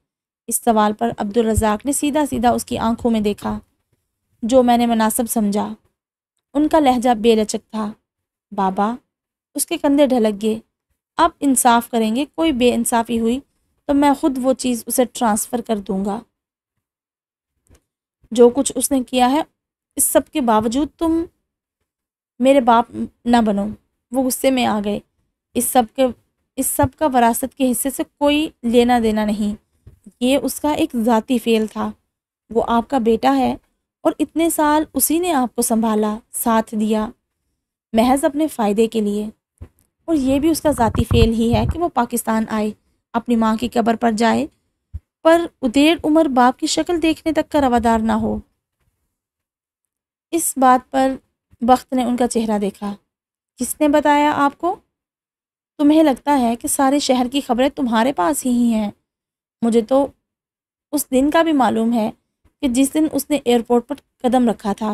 اس سوال پر عبدالرزاق نے سیدھا سیدھا اس کی آنکھوں میں دیکھا۔ جو میں نے مناسب سمجھا۔ ان کا لہجہ بے لچک تھا۔ بابا! اس کے کندھے ڈھلک گئے۔ آپ انصاف کریں گے، کوئی بے انصافی ہوئی تو میں خود وہ چیز اسے ٹرانسفر کر دوں گا۔ جو کچھ اس نے کیا ہے اس سب کے باوجود تم میرے باپ نہ بنو۔ وہ غصے میں آ گئے۔ اس سب کا وراثت کے حصے سے کوئی لینا دینا نہیں، یہ اس کا ایک ذاتی فعل تھا۔ وہ آپ کا بیٹا ہے اور اتنے سال اسی نے آپ کو سنبھالا، ساتھ دیا، محض اپنے فائدے کے لیے۔ اور یہ بھی اس کا ذاتی فعل ہی ہے کہ وہ پاکستان آئے، اپنی ماں کی قبر پر جائے، پر ادھیڑ عمر باپ کی شکل دیکھنے تک کا روادار نہ ہو۔ اس بات پر بخت نے ان کا چہرہ دیکھا۔ کس نے بتایا آپ کو؟ تمہیں لگتا ہے کہ سارے شہر کی خبریں تمہارے پاس ہی ہیں؟ مجھے تو اس دن کا بھی معلوم ہے کہ جس دن اس نے ایئرپورٹ پر قدم رکھا تھا۔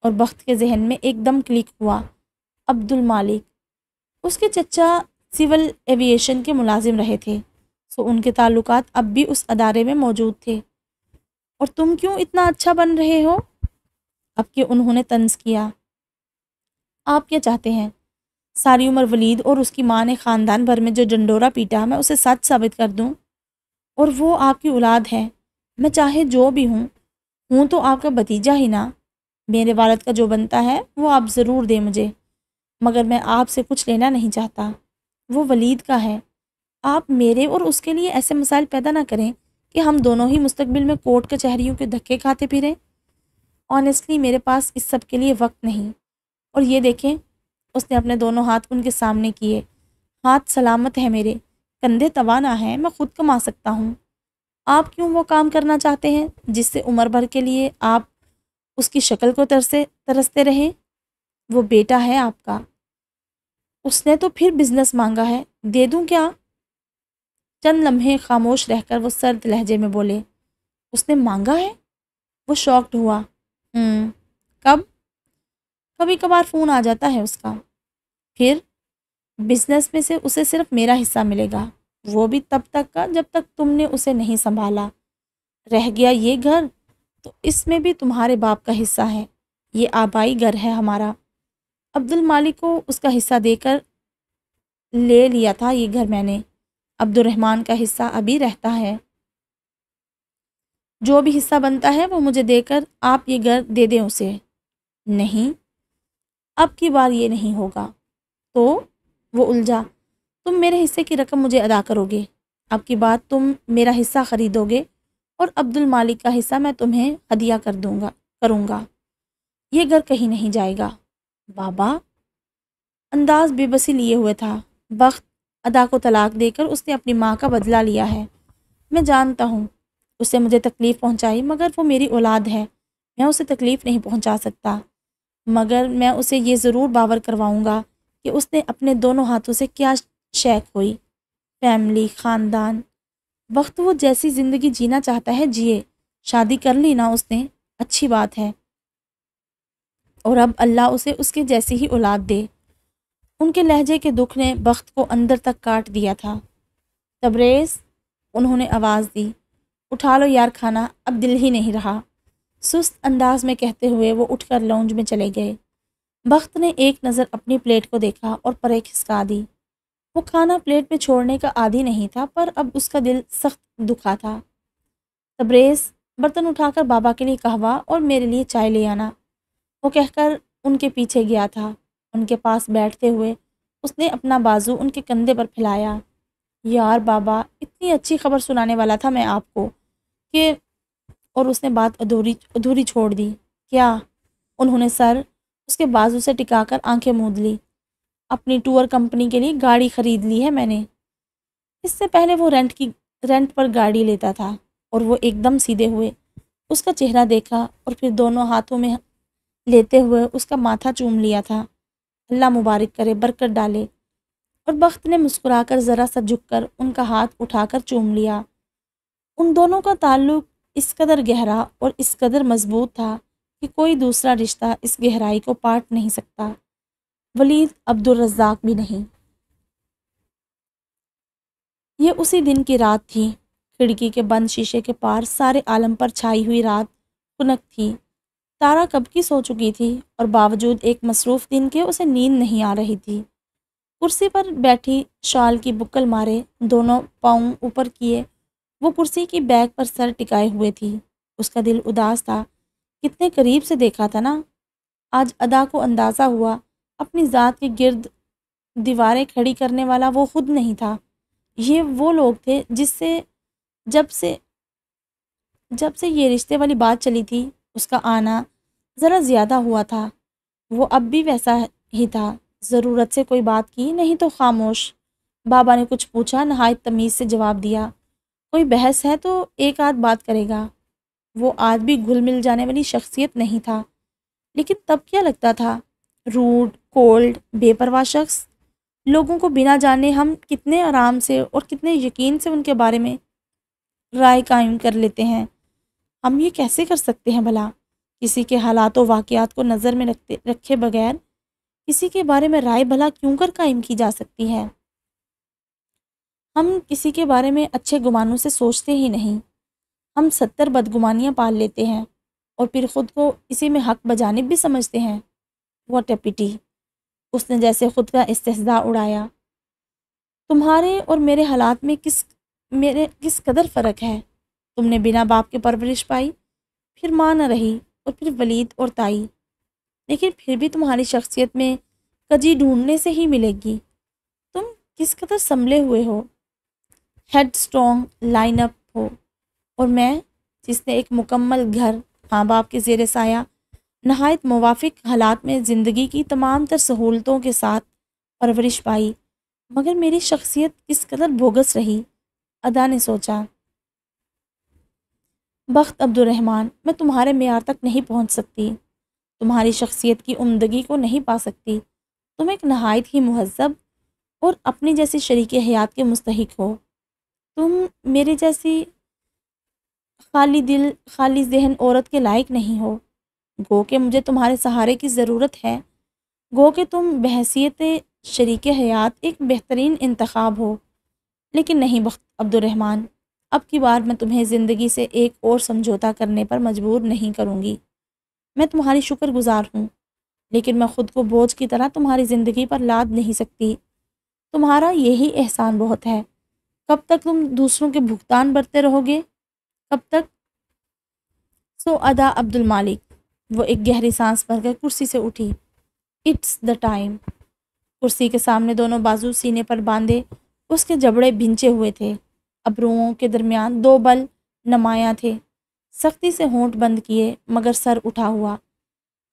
اور بخت کے ذہن میں ایک دم کلک ہوا۔ عبد المالک، اس کے چچا سول ایویشن کے ملازم رہے تھے، سو ان کے تعلقات اب بھی اس ادارے میں موجود تھے۔ اور تم کیوں اتنا اچھا بن رہے ہو؟ اب کہ انہوں نے طنز کیا۔ آپ کیا چاہتے ہیں؟ ساری عمر ولید اور اس کی ماں نے خاندان بھر میں جو ڈنڈورا پیٹا میں اسے سچ ثابت کر دوں؟ اور وہ آپ کی اولاد ہے۔ میں چاہے جو بھی ہوں تو آپ کا بھتیجا ہی نا۔ میرے والد کا جو بنتا ہے وہ آپ ضرور دیں مجھے، مگر میں آپ سے کچھ لینا نہیں چاہتا۔ وہ ولید کا ہے۔ آپ میرے اور اس کے لیے ایسے مسائل پیدا نہ کریں کہ ہم دونوں ہی مستقبل میں کورٹ کچہریوں کے دھکے کھاتے پھریں۔ آنیسٹلی میرے پاس اس سب کے لیے وقت نہیں۔ اور یہ دیکھیں، اس نے اپنے دونوں ہاتھ ان کے سامنے کیے۔ ہاتھ سلامت ہے میرے، کندھے توانا ہیں، میں خود کما سکتا ہوں۔ آپ کیوں وہ کام کرنا چاہتے ہیں جس سے عمر بھر کے لیے آپ اس کی شکل کو ترستے رہیں؟ وہ بیٹا ہے آپ کا۔ اس نے تو پھر بزنس مانگا ہے، دے دوں کیا؟ چند لمحے خاموش رہ کر وہ سرد لہجے میں بولے، اس نے مانگا ہے؟ وہ شاکڈ ہوا۔ کب؟ کبھی کبھار فون آ جاتا ہے اس کا۔ پھر بزنس میں سے اسے صرف میرا حصہ ملے گا، وہ بھی تب تک کا جب تک تم نے اسے نہیں سنبھالا۔ رہ گیا یہ گھر تو اس میں بھی تمہارے باپ کا حصہ ہے، یہ آبائی گھر ہے ہمارا۔ عبد المالک کو اس کا حصہ دے کر لے لیا تھا یہ گھر میں نے، عبد الرحمن کا حصہ ابھی رہتا ہے، جو بھی حصہ بنتا ہے وہ مجھے دے کر آپ یہ گھر دے دیں اسے۔ نہیں، اب کی بار یہ نہیں ہوگا۔ تو وہ الجھا، تم میرے حصے کی رقم مجھے ادا کرو گے، اب کی بار تم میرا حصہ خریدو گے اور عبد المالک کا حصہ میں تمہیں ہدیہ کروں گا، یہ گھر کہیں نہیں جائے گا۔ بابا، انداز بے بسی لیے ہوئے تھا۔ بخت ادا کو طلاق دے کر اس نے اپنی ماں کا بدلہ لیا ہے۔ میں جانتا ہوں اس سے مجھے تکلیف پہنچائی، مگر وہ میری اولاد ہے، میں اسے تکلیف نہیں پہنچا سکتا، مگر میں اسے یہ ضرور باور کرواؤں گا کہ اس نے اپنے دونوں ہاتھوں سے کیا شیک ہوئی، فیملی، خاندان۔ وقت وہ جیسی زندگی جینا چاہتا ہے جیے، شادی کر لی نا اس نے، اچھی بات ہے، اور اب اللہ اسے اس کے جیسی ہی اولاد دے۔ ان کے لہجے کے دکھ نے بخت کو اندر تک کاٹ دیا تھا۔ تبریز، انہوں نے آواز دی، اٹھا لو یار کھانا، اب دل ہی نہیں رہا۔ سست انداز میں کہتے ہوئے وہ اٹھ کر لاؤنج میں چلے گئے۔ بخت نے ایک نظر اپنی پلیٹ کو دیکھا اور پرے کھسکا دی۔ وہ کھانا پلیٹ میں چھوڑنے کا عادی نہیں تھا، پر اب اس کا دل سخت دکھا تھا۔ تبریز، برتن اٹھا کر بابا کے لیے قہوہ اور میرے لیے چائے لے آنا، وہ کہہ کر ان کے پیچھے گیا تھا۔ ان کے پاس بیٹھتے ہوئے اس نے اپنا بازو ان کے کندھے پر پھیلایا۔ یار بابا، اتنی اچھی خبر سنانے والا تھا میں آپ کو کہ، اور اس نے بات ادھوری چھوڑ دی۔ کیا؟ انہوں نے سر اس کے بازو سے ٹکا کر آنکھیں موند لی۔ اپنی ٹور کمپنی کے لیے گاڑی خرید لی ہے میں نے۔ اس سے پہلے وہ رینٹ پر گاڑی لیتا تھا، اور وہ ایک دم سیدھے ہوئے، اس کا چہرہ دیکھا اور پھر دونوں ہاتھوں میں لیتے ہوئے اس کا ماتھا چوم لیا تھا۔ اللہ مبارک کرے، برکت ڈالے۔ اور بخت نے مسکرا کر ذرا سا جھک کر ان کا ہاتھ اٹھا کر چوم لیا۔ ان دونوں کا تعلق اس قدر گہرا اور اس قدر مضبوط تھا کہ کوئی دوسرا رشتہ اس گہرائی کو پاٹ نہیں سکتا، ولید عبد الرزاق بھی نہیں۔ یہ اسی دن کی رات تھی۔ کھڑکی کے بند شیشے کے پار سارے عالم پر چھائی ہوئی رات خنک تھی۔ تارا کب کی سو چکی تھی اور باوجود ایک مصروف دن کے اسے نیند نہیں آ رہی تھی۔ کرسی پر بیٹھی شال کی بکل مارے دونوں پاؤں اوپر کیے وہ کرسی کی بیک پر سر ٹکائے ہوئے تھی۔ اس کا دل اداس تھا۔ کتنے قریب سے دیکھا تھا نا۔ آج ادا کو اندازہ ہوا اپنی ذات کے گرد دیواریں کھڑی کرنے والا وہ خود نہیں تھا، یہ وہ لوگ تھے جب سے یہ رشتے والی بات چلی تھی اس کا آنا ذرا زیادہ ہوا تھا۔ وہ اب بھی ویسا ہی تھا۔ ضرورت سے کوئی بات کی، نہیں تو خاموش۔ بابا نے کچھ پوچھا، نہایت تمیز سے جواب دیا۔ کوئی بحث ہے تو ایک آدھ بات کرے گا۔ وہ آج بھی گھل مل جانے والی شخصیت نہیں تھا، لیکن تب کیا لگتا تھا؟ روڈ، کولڈ، بے پرواہ شخص۔ لوگوں کو بنا جانے ہم کتنے آرام سے اور کتنے یقین سے ان کے بارے میں رائے قائم کر لیتے ہیں۔ ہم یہ کیسے کر سکتے ہیں بھلا؟ کسی کے حالات و واقعات کو نظر میں رکھے بغیر کسی کے بارے میں رائے بھلا کیوں کر قائم کی جا سکتی ہے؟ ہم کسی کے بارے میں اچھے گمانوں سے سوچتے ہی نہیں، ہم 70 بدگمانیاں پال لیتے ہیں اور پھر خود کو اسی میں حق بجانب بھی سمجھتے ہیں۔ واٹ اے پٹی! اس نے جیسے خود کا استہزاء اڑایا۔ تمہارے اور میرے حالات میں کس قدر فرق ہے۔ تم نے بنا باپ کے پرورش پائی، پھر ماں نہ رہی، اور پھر ولید اور تائی، لیکن پھر بھی تمہاری شخصیت میں کجی ڈھونڈنے سے ہی ملے گی۔ تم کس قدر سنبھلے ہوئے ہو، ہیڈ اسٹرانگ لائن اپ ہو، اور میں جس نے ایک مکمل گھر، ماں باپ کے زیر سایہ، نہایت موافق حالات میں زندگی کی تمام تر سہولتوں کے ساتھ پرورش پائی، مگر میری شخصیت کس قدر بوگس رہی۔ ادا نے سوچا، بخت عبد الرحمن، میں تمہارے معیار تک نہیں پہنچ سکتی، تمہاری شخصیت کی عمدگی کو نہیں پا سکتی۔ تم ایک نہایت ہی مہذب اور اپنی جیسی شریک حیات کے مستحق ہو۔ تم میرے جیسی خالی دل خالی ذہن عورت کے لائق نہیں ہو۔ گو کہ مجھے تمہارے سہارے کی ضرورت ہے، گو کہ تم بحیثیت شریک حیات ایک بہترین انتخاب ہو، لیکن نہیں بخت عبد الرحمن، اب کی بار میں تمہیں زندگی سے ایک اور سمجھوتا کرنے پر مجبور نہیں کروں گی۔ میں تمہاری شکر گزار ہوں، لیکن میں خود کو بوجھ کی طرح تمہاری زندگی پر لاد نہیں سکتی۔ تمہارا یہی احسان بہت ہے کب تک تم دوسروں کے بھگتان برتے رہو گے؟ کب تک؟ ادا عبد المالک وہ ایک گہری سانس بھر کر کرسی سے اٹھی. It's the time. کرسی کے سامنے دونوں بازو سینے پر باندھے اس کے جبڑے بھنچے ہوئے تھے. ابروؤں کے درمیان 2 بل نمایاں تھے. سختی سے ہونٹ بند کیے مگر سر اٹھا ہوا.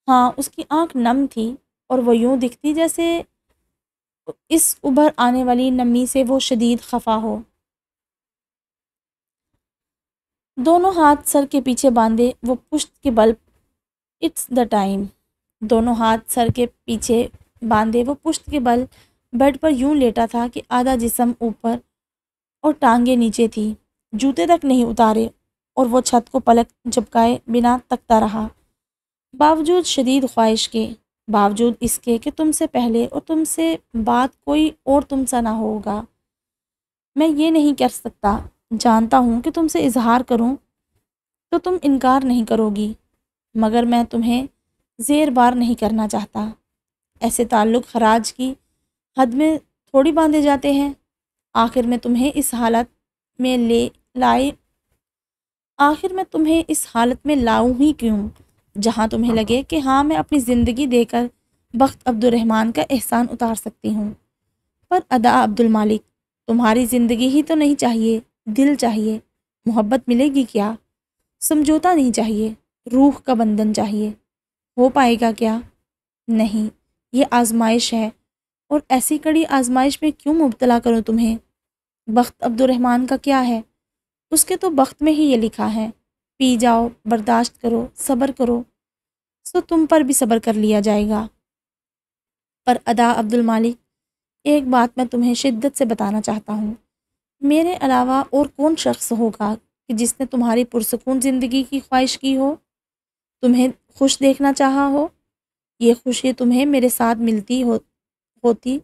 ہاں، اس کی آنکھ نم تھی اور وہ یوں دکھتی جیسے اس ابھر آنے والی نمی سے وہ شدید خفا ہو. دونوں ہاتھ سر کے پیچھے باندھے وہ پشت کے بل اٹس دا ٹائم. دونوں ہاتھ سر کے پیچھے باندھے وہ پشت کے بل بیڈ پر یوں لیٹا تھا کہ آدھا جسم اوپر اور ٹانگیں نیچے تھی. جوتے تک نہیں اتارے اور وہ چھت کو پلک جھپکائے بنا تکتا رہا. باوجود شدید خواہش کے، باوجود اس کے کہ تم سے پہلے اور تم سے بعد کوئی اور تم سا نہ ہوگا، میں یہ نہیں کر سکتا. جانتا ہوں کہ تم سے اظہار کروں تو تم انکار نہیں کرو گی، مگر میں تمہیں زیر بار نہیں کرنا چاہتا. ایسے تعلق خراج کی حد میں تھوڑی باندھے جاتے ہیں. آخر میں تمہیں اس حالت میں لاؤں ہی کیوں جہاں تمہیں لگے کہ ہاں میں اپنی زندگی دے کر بخت عبد الرحمن کا احسان اتار سکتی ہوں. پر ادا عبد المالک، تمہاری زندگی ہی تو نہیں چاہیے، دل چاہیے. محبت ملے گی کیا؟ سمجھوتا نہیں چاہیے، روح کا بندھن چاہیے. ہو پائے گا کیا؟ نہیں، یہ آزمائش ہے اور ایسی کڑی آزمائش میں کیوں مبتلا کروں تمہیں؟ بخت عبد الرحمن کا کیا ہے؟ اس کے تو بخت میں ہی یہ لکھا ہے، پی جاؤ، برداشت کرو، صبر کرو، تم پر بھی صبر کر لیا جائے گا. پر ادا عبد المالک، ایک بات میں تمہیں شدت سے بتانا چاہتا ہوں. میرے علاوہ اور کون شخص ہوگا کہ جس نے تمہاری پرسکون زندگی کی خواہش کی ہو، تمہیں خوش دیکھنا چاہا ہو؟ یہ خوشی تمہیں میرے ساتھ ملتی ہوتی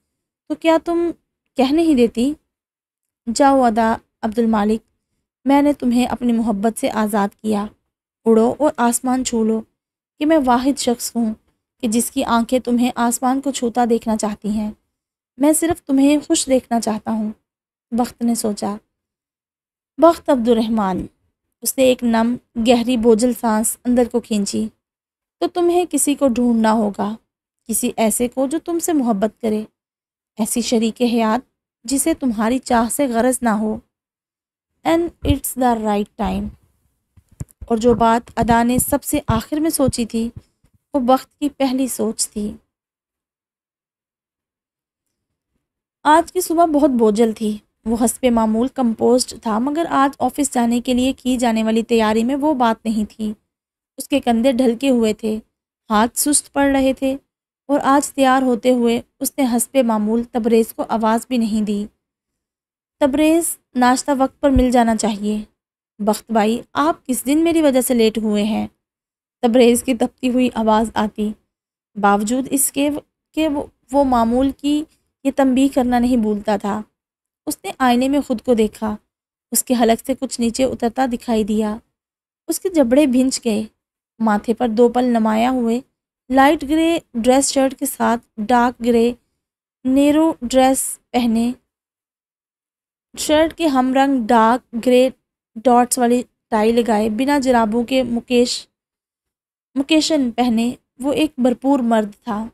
تو کیا تم کہہ نہیں دیتی؟ جاؤ ادا عبد المالک، میں نے تمہیں اپنی محبت سے آزاد کیا. اڑو اور آسمان چھو لو کہ میں واحد شخص ہوں کہ جس کی آنکھیں تمہیں آسمان کو چھوتا دیکھنا چاہتی ہیں. میں صرف تمہیں خوش دیکھنا چاہتا ہوں. بخت نے سوچا. بخت عبد الرحمن. اس نے ایک نم گہری بوجھل سانس اندر کو کھینچی. تو تمہیں کسی کو ڈھونڈنا ہوگا، کسی ایسے کو جو تم سے محبت کرے، ایسی شریک حیات جسے تمہاری چاہ سے غرض نہ ہو. And it's the right time. اور جو بات ادا نے سب سے آخر میں سوچی تھی وہ بخت کی پہلی سوچ تھی. آج کی صبح بہت بوجھل تھی. وہ حسب معمول کمپوزڈ تھا، مگر آج آفس جانے کے لیے کی جانے والی تیاری میں وہ بات نہیں تھی. اس کے کندھے ڈھلکے ہوئے تھے، ہاتھ سست پڑ رہے تھے، اور آج تیار ہوتے ہوئے اس نے حسب معمول تبریز کو آواز بھی نہیں دی. تبریز، ناشتہ وقت پر مل جانا چاہیے. بخت بھائی، آپ کس دن میری وجہ سے لیٹ ہوئے ہیں؟ تبریز کی تپتی ہوئی آواز آتی. باوجود اس کے کہ وہ معمول کی یہ تنبیہ کرنا نہیں بھولتا تھا. اس نے آئینے میں خود کو دیکھا. اس کے حلق سے کچھ نیچے اترتا دکھائی دیا. اس کے جبڑے بھنچ گئے. ماتھے پر 2 پل نمایاں ہوئے. لائٹ گرے ڈریس شرٹ کے ساتھ ڈارک گرے نیرو ڈریس پہنے، شرٹ کے ہم رنگ ڈارک گرے ڈاٹس والی ٹائی لگائے، بنا جرابوں کے مکیشن پہنے وہ ایک بھرپور مرد تھا.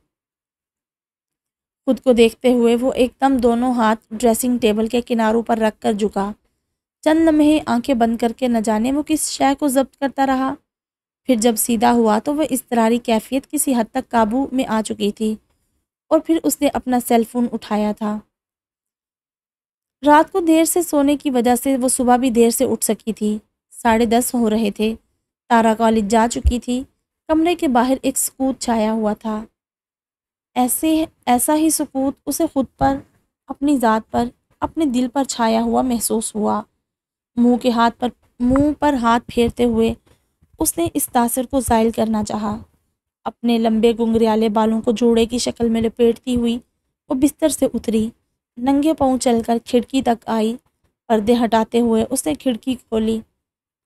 خود کو دیکھتے ہوئے وہ ایک دم دونوں ہاتھ ڈریسنگ ٹیبل کے کناروں پر رکھ کر جھکا. چند لمحے آنکھیں بند کر کے نہ جانے وہ کس شے کو ضبط کرتا رہا. پھر جب سیدھا ہوا تو وہ اضطراری کیفیت کسی حد تک قابو میں آ چکی تھی، اور پھر اس نے اپنا سیل فون اٹھایا تھا. رات کو دیر سے سونے کی وجہ سے وہ صبح بھی دیر سے اٹھ سکی تھی. 10:30 ہو رہے تھے. تارا کالج جا چکی تھی. کمرے کے باہر ایک سکوت چھایا ہوا تھا. ایسا ہی سکوت اسے خود پر، اپنی ذات پر، اپنے دل پر چھایا ہوا محسوس ہوا. منہ پر ہاتھ پھیرتے ہوئے اس نے اس تاثر کو زائل کرنا چاہا. اپنے لمبے گنگریالے بالوں کو جوڑے کی شکل میں لپیٹتی ہوئی وہ بستر سے اتری. ننگے پاؤں چل کر کھڑکی تک آئی. پردے ہٹاتے ہوئے اس نے کھڑکی کھولی.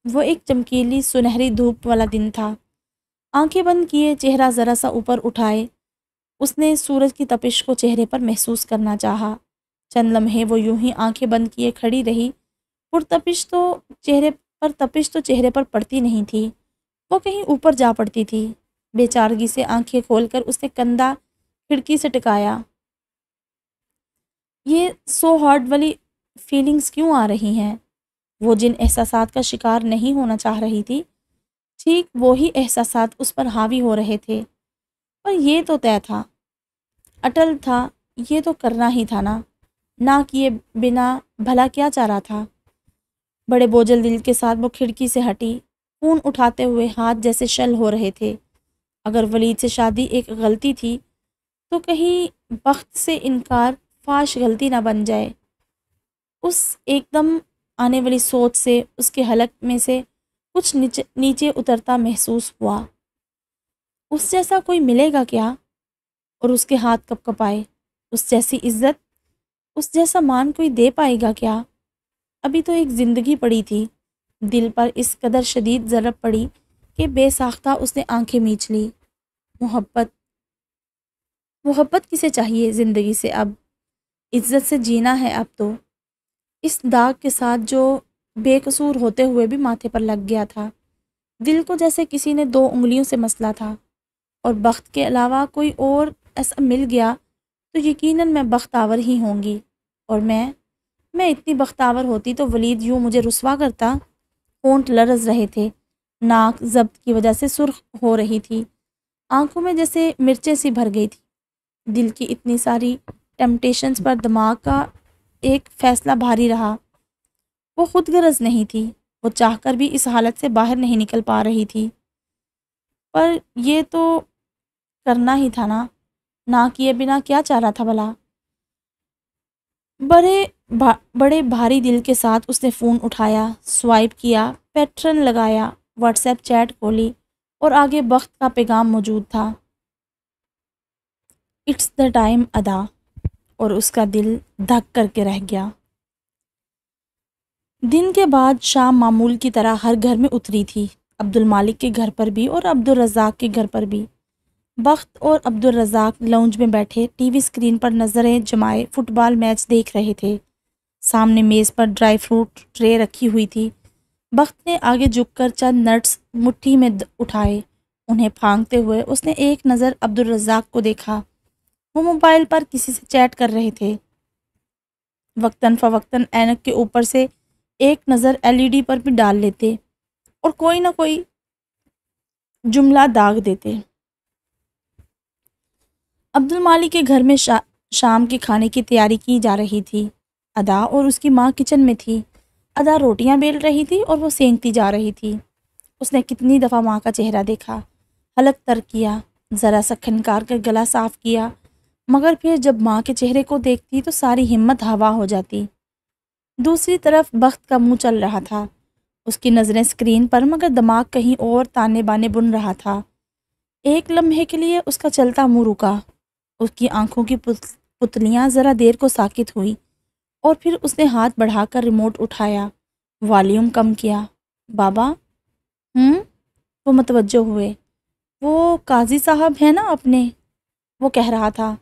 وہ ایک چمکیلی سنہری دھوپ والا دن تھا. آنکھیں بند کیے چہرہ ذرا سا اوپر اٹھائے اس نے سورج کی تپش کو چہرے پر محسوس کرنا چاہا. چند لمحے وہ یوں ہی آنکھیں بند کیے کھڑی رہی، تپش تو چہرے پر پڑتی نہیں تھی، وہ کہیں اوپر جا پڑتی تھی۔ بے چارگی سے آنکھیں کھول کر اس نے کندھا کھڑکی سے ٹکایا۔ یہ سو ہارڈ والی فیلنگز کیوں آ رہی ہیں؟ وہ جن احساسات کا شکار نہیں ہونا چاہ رہی تھی، ٹھیک وہی احساسات اس پر حاوی ہو رہے تھے۔ اور یہ تو طے تھا، اٹل تھا، یہ تو کرنا ہی تھا نا، نہ کیے بنا بھلا کیا چارہ تھا۔ بڑے بوجھل دل کے ساتھ وہ کھڑکی سے ہٹی، خون اٹھاتے ہوئے ہاتھ جیسے شل ہو رہے تھے۔ اگر ولید سے شادی ایک غلطی تھی تو کہیں بخت سے انکار فاش غلطی نہ بن جائے۔ اس ایک دم آنے والی سوچ سے اس کے حلق میں سے کچھ نیچے اترتا محسوس ہوا۔ اس جیسا کوئی ملے گا کیا؟ اور اس کے ہاتھ کپ کپائے۔ اس جیسی عزت، اس جیسا مان کوئی دے پائے گا کیا؟ ابھی تو ایک زندگی پڑی تھی۔ دل پر اس قدر شدید ضرب پڑی کہ بے ساختہ اس نے آنکھیں میچ لی۔ محبت کسے چاہیے زندگی سے اب؟ عزت سے جینا ہے اب تو۔ اس داغ کے ساتھ جو بے قصور ہوتے ہوئے بھی ماتھے پر لگ گیا تھا، دل کو جیسے کسی نے 2 انگلیوں سے مسلا تھا۔ اور بخت کے علاوہ کوئی اور ایسا مل گیا تو یقیناً میں بختاور ہی ہوں گی۔ اور میں اتنی بختاور ہوتی تو ولید یوں مجھے رسوا کرتا؟ ہونٹ لرز رہے تھے، ناک ضبط کی وجہ سے سرخ ہو رہی تھی، آنکھوں میں جیسے مرچیں سی بھر گئی تھی۔ دل کی اتنی ساری ٹیمپٹیشنز پر دماغ کا ایک فیصلہ بھاری رہا۔ وہ خود غرض نہیں تھی، وہ چاہ کر بھی اس حالت سے باہر نہیں نکل پا رہی تھی، پر یہ تو کرنا ہی تھا نا، نہ کیے بنا کیا چارہ تھا بھلا۔ بڑے بھاری دل کے ساتھ اس نے فون اٹھایا، سوائپ کیا، پیٹرن لگایا، واٹس ایپ چیٹ کھولی اور آگے بخت کا پیغام موجود تھا، اٹس دا ٹائم ادا۔ اور اس کا دل دھک کر کے رہ گیا۔ دن کے بعد شام معمول کی طرح ہر گھر میں اتری تھی، عبد المالک کے گھر پر بھی اور عبد الرزاق کے گھر پر بھی۔ بخت اور عبد الرزاق لاؤنج میں بیٹھے ٹی وی اسکرین پر نظریں جمائے فٹ بال میچ دیکھ رہے تھے۔ سامنے میز پر ڈرائی فروٹ ٹرے رکھی ہوئی تھی۔ بخت نے آگے جھک کر چند نٹس مٹھی میں اٹھائے، انہیں پھانکتے ہوئے اس نے ایک نظر عبد الرزاق کو دیکھا۔ وہ موبائل پر کسی سے چیٹ کر رہے تھے، وقتاً فوقتاً اینک کے اوپر سے ایک نظر LED پر بھی ڈال لیتے اور کوئی نہ کوئی جملہ داغ دیتے۔ عبد المالک کے گھر میں شام کے کھانے کی تیاری کی جا رہی تھی۔ ادا اور اس کی ماں کچن میں تھی۔ ادا روٹیاں بیل رہی تھی اور وہ سینکتی جا رہی تھی۔ اس نے کتنی دفعہ ماں کا چہرہ دیکھا، حلق تر کیا، ذرا سا کھنکار کر گلا صاف کیا، مگر پھر جب ماں کے چہرے کو دیکھتی تو ساری ہمت ہوا ہو جاتی۔ دوسری طرف بخت کا منہ چل رہا تھا، اس کی نظریں اسکرین پر مگر دماغ کہیں اور تانے بانے بن رہا تھا۔ ایک لمحے کے لیے اس کا چلتا منہ رکا، اس کی آنکھوں کی پتلیاں ذرا دیر کو ساکت ہوئی اور پھر اس نے ہاتھ بڑھا کر ریموٹ اٹھایا، والیوم کم کیا۔ بابا؟ وہ متوجہ ہوئے۔ وہ قاضی صاحب ہیں نا اپنے، وہ کہہ رہا تھا۔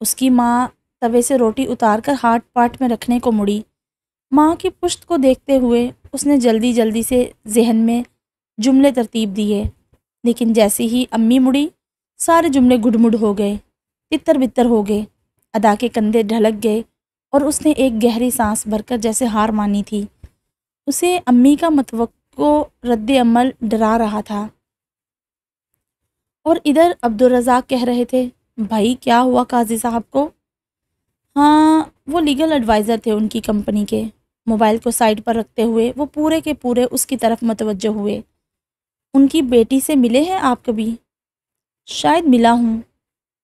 اس کی ماں توے سے روٹی اتار کر ہاٹ پاٹ میں رکھنے کو مڑی۔ ماں کی پشت کو دیکھتے ہوئے اس نے جلدی جلدی سے ذہن میں جملے ترتیب دیے، لیکن جیسے ہی امی مڑی سارے جملے گڈمڈ ہو گئے، تتر بتر ہو گئے۔ ادا کے کندھے ڈھلک گئے اور اس نے ایک گہری سانس بھر کر جیسے ہار مانی تھی۔ اسے امی کا متوقع رد عمل ڈرا رہا تھا۔ اور ادھر عبد الرزاق کہہ رہے تھے، بھائی کیا ہوا قاضی صاحب کو؟ ہاں، وہ لیگل ایڈوائزر تھے ان کی کمپنی کے۔ موبائل کو سائڈ پر رکھتے ہوئے وہ پورے کے پورے اس کی طرف متوجہ ہوئے۔ ان کی بیٹی سے ملے ہیں آپ کبھی؟ شاید ملا ہوں،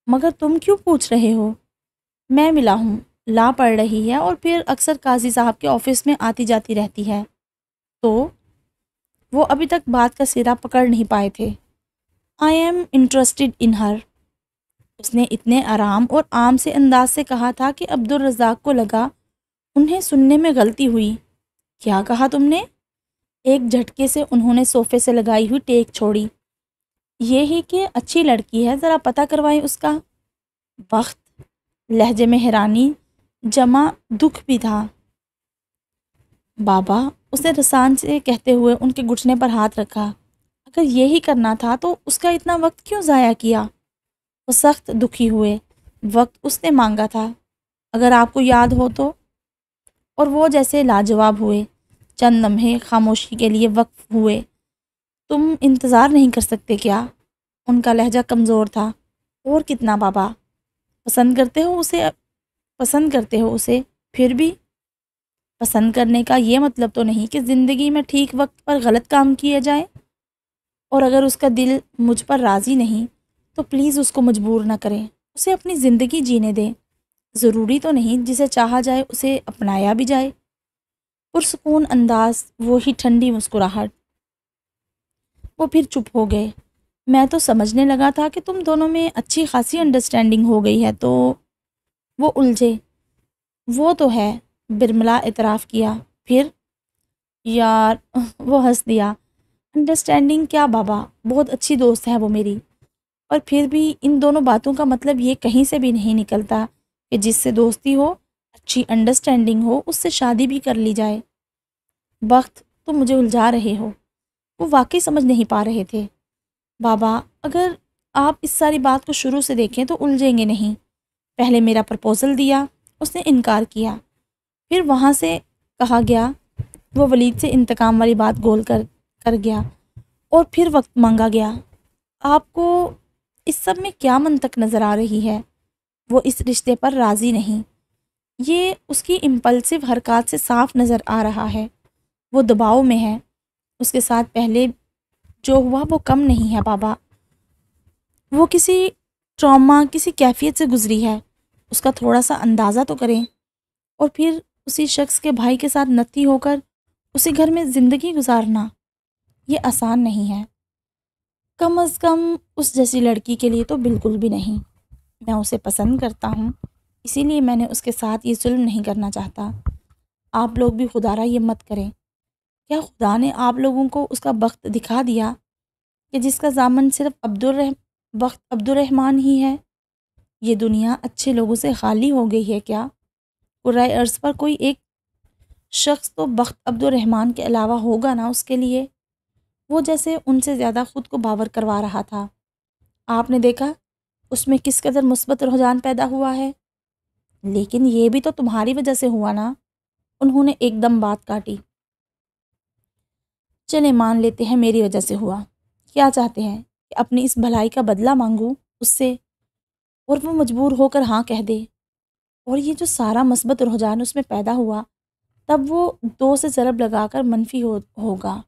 مگر تم کیوں پوچھ رہے ہو؟ میں ملا ہوں، لا پڑھ رہی ہے اور پھر اکثر قاضی صاحب کے آفس میں آتی جاتی رہتی ہے۔ تو وہ ابھی تک بات کا سرا پکڑ نہیں پائے تھے۔ آئی ایم انٹرسٹڈ ان ہر، اس نے اتنے آرام اور عام سے انداز سے کہا تھا کہ عبد الرزاق کو لگا انہیں سننے میں غلطی ہوئی۔ کیا کہا تم نے؟ ایک جھٹکے سے انہوں نے صوفے سے لگائی ہوئی ٹیک چھوڑی۔ یہی کہ اچھی لڑکی ہے، ذرا پتہ کروائیں اس کا۔ وقت لہجے میں حیرانی جمع دکھ بھی تھا۔ بابا، اسے رسان سے کہتے ہوئے ان کے گھٹنے پر ہاتھ رکھا، اگر یہی کرنا تھا تو اس کا اتنا وقت کیوں ضائع کیا؟ وہ سخت دکھی ہوئے۔ وقت اس نے مانگا تھا، اگر آپ کو یاد ہو تو۔ اور وہ جیسے لاجواب ہوئے، چند لمحے خاموشی کے لیے وقف ہوئے۔ تم انتظار نہیں کر سکتے کیا؟ ان کا لہجہ کمزور تھا۔ اور کتنا بابا؟ پسند کرتے ہو اسے؟ پھر بھی پسند کرنے کا یہ مطلب تو نہیں کہ زندگی میں ٹھیک وقت پر غلط کام کیے جائیں۔ اور اگر اس کا دل مجھ پر راضی نہیں تو پلیز اس کو مجبور نہ کریں، اسے اپنی زندگی جینے دیں۔ ضروری تو نہیں جسے چاہا جائے اسے اپنایا بھی جائے۔ پرسکون انداز، وہی ٹھنڈی مسکراہٹ۔ وہ پھر چپ ہو گئے۔ میں تو سمجھنے لگا تھا کہ تم دونوں میں اچھی خاصی انڈرسٹینڈنگ ہو گئی ہے تو۔ وہ الجھے۔ وہ تو ہے، برملا اعتراف کیا۔ پھر یار، وہ ہنس دیا۔ انڈرسٹینڈنگ کیا بابا، بہت اچھی دوست ہے وہ میری۔ اور پھر بھی ان دونوں باتوں کا مطلب یہ کہیں سے بھی نہیں نکلتا کہ جس سے دوستی ہو، اچھی انڈرسٹینڈنگ ہو، اس سے شادی بھی کر لی جائے۔ وقت، تم مجھے الجھا رہے ہو۔ وہ واقعی سمجھ نہیں پا رہے تھے۔ بابا، اگر آپ اس ساری بات کو شروع سے دیکھیں تو الجھیں گے نہیں۔ پہلے میرا پرپوزل دیا، اس نے انکار کیا، پھر وہاں سے کہا گیا، وہ ولید سے انتقام والی بات گول کر گیا، اور پھر وقت مانگا گیا۔ آپ کو اس سب میں کیا منطق نظر آ رہی ہے؟ وہ اس رشتے پر راضی نہیں۔ یہ اس کی امپلسو حرکات سے صاف نظر آ رہا ہے۔ وہ دباؤ میں ہے۔ اس کے ساتھ پہلے جو ہوا وہ کم نہیں ہے بابا۔ وہ کسی ٹراما، کسی کیفیت سے گزری ہے، اس کا تھوڑا سا اندازہ تو کریں۔ اور پھر اسی شخص کے بھائی کے ساتھ نتی ہو کر اسی گھر میں زندگی گزارنا، یہ آسان نہیں ہے۔ کم از کم اس جیسی لڑکی کے لیے تو بالکل بھی نہیں۔ میں اسے پسند کرتا ہوں، اسی لیے میں نے اس کے ساتھ یہ ظلم نہیں کرنا چاہتا۔ آپ لوگ بھی خدا را یہ مت کریں۔ کیا خدا نے آپ لوگوں کو اس کا بخت دکھا دیا کہ جس کا ضامن صرف عبد الرحمن ہی ہے؟ یہ دنیا اچھے لوگوں سے خالی ہو گئی ہے کیا؟ قرۂ ارض پر کوئی ایک شخص تو بخت عبد الرحمن کے علاوہ ہوگا نا اس کے لیے۔ وہ جیسے ان سے زیادہ خود کو باور کروا رہا تھا۔ آپ نے دیکھا اس میں کس قدر مثبت رجحان پیدا ہوا ہے۔ لیکن یہ بھی تو تمہاری وجہ سے ہوا نا۔ انہوں نے ایک دم بات کاٹی۔ چلے مان لیتے ہیں میری وجہ سے ہوا۔ کیا چاہتے ہیں کہ اپنی اس بھلائی کا بدلہ مانگوں اس سے؟ اور وہ مجبور ہو کر ہاں کہہ دے، اور یہ جو سارا مثبت رجحان اس میں پیدا ہوا، تب وہ 2 سے ضرب لگا کر منفی ہوگا۔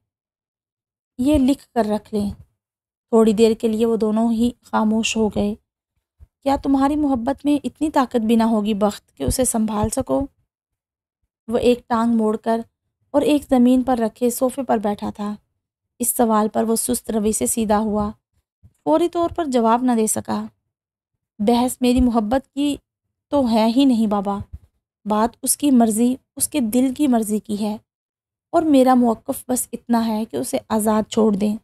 یہ لکھ کر رکھ لیں۔ تھوڑی دیر کے لیے وہ دونوں ہی خاموش ہو گئے۔ کیا تمہاری محبت میں اتنی طاقت بھی نہ ہوگی بخت کہ اسے سنبھال سکو؟ وہ ایک ٹانگ موڑ کر اور ایک زمین پر رکھے صوفے پر بیٹھا تھا۔ اس سوال پر وہ سست روی سے سیدھا ہوا، فوری طور پر جواب نہ دے سکا۔ بحث میری محبت کی تو ہے ہی نہیں بابا، بات اس کی مرضی، اس کے دل کی مرضی کی ہے، اور میرا موقف بس اتنا ہے کہ اسے آزاد چھوڑ دیں،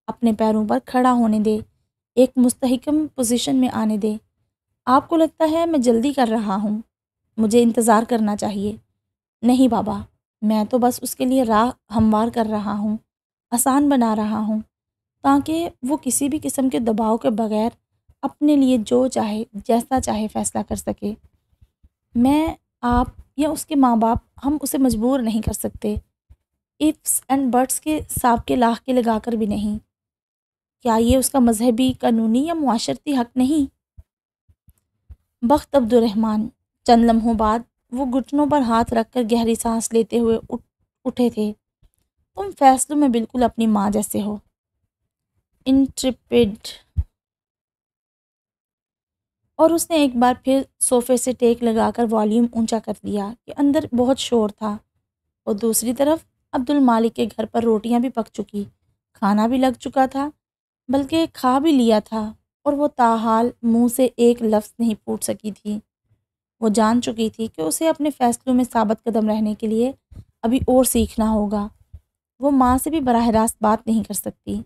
اپنے پیروں پر کھڑا ہونے دے، ایک مستحکم پوزیشن میں آنے دے۔ آپ کو لگتا ہے میں جلدی کر رہا ہوں، مجھے انتظار کرنا چاہیے۔ نہیں بابا، میں تو بس اس کے لیے راہ ہموار کر رہا ہوں، آسان بنا رہا ہوں، تاکہ وہ کسی بھی قسم کے دباؤ کے بغیر اپنے لیے جو چاہے، جیسا چاہے فیصلہ کر سکے۔ میں، آپ یا اس کے ماں باپ، ہم اسے مجبور نہیں کر سکتے، ifs اینڈ بٹس کے سابقے لاح کے لگا کر بھی نہیں۔ کیا یہ اس کا مذہبی، قانونی یا معاشرتی حق نہیں؟ بخت عبد الرحمن چند لمحوں بعد وہ گھٹنوں پر ہاتھ رکھ کر گہری سانس لیتے ہوئے اٹھے تھے۔ تم فیصلوں میں بالکل اپنی ماں جیسے ہو، انٹرپڈ۔ اور اس نے ایک بار پھر صوفے سے ٹیک لگا کر والیوم اونچا کر دیا کہ اندر بہت شور تھا۔ اور دوسری طرف عبد المالک کے گھر پر روٹیاں بھی پک چکی، کھانا بھی لگ چکا تھا، بلکہ کھا بھی لیا تھا، اور وہ تاحال منہ سے ایک لفظ نہیں پھوٹ سکی تھی۔ وہ جان چکی تھی کہ اسے اپنے فیصلوں میں ثابت قدم رہنے کے لیے ابھی اور سیکھنا ہوگا۔ وہ ماں سے بھی براہ راست بات نہیں کر سکتی۔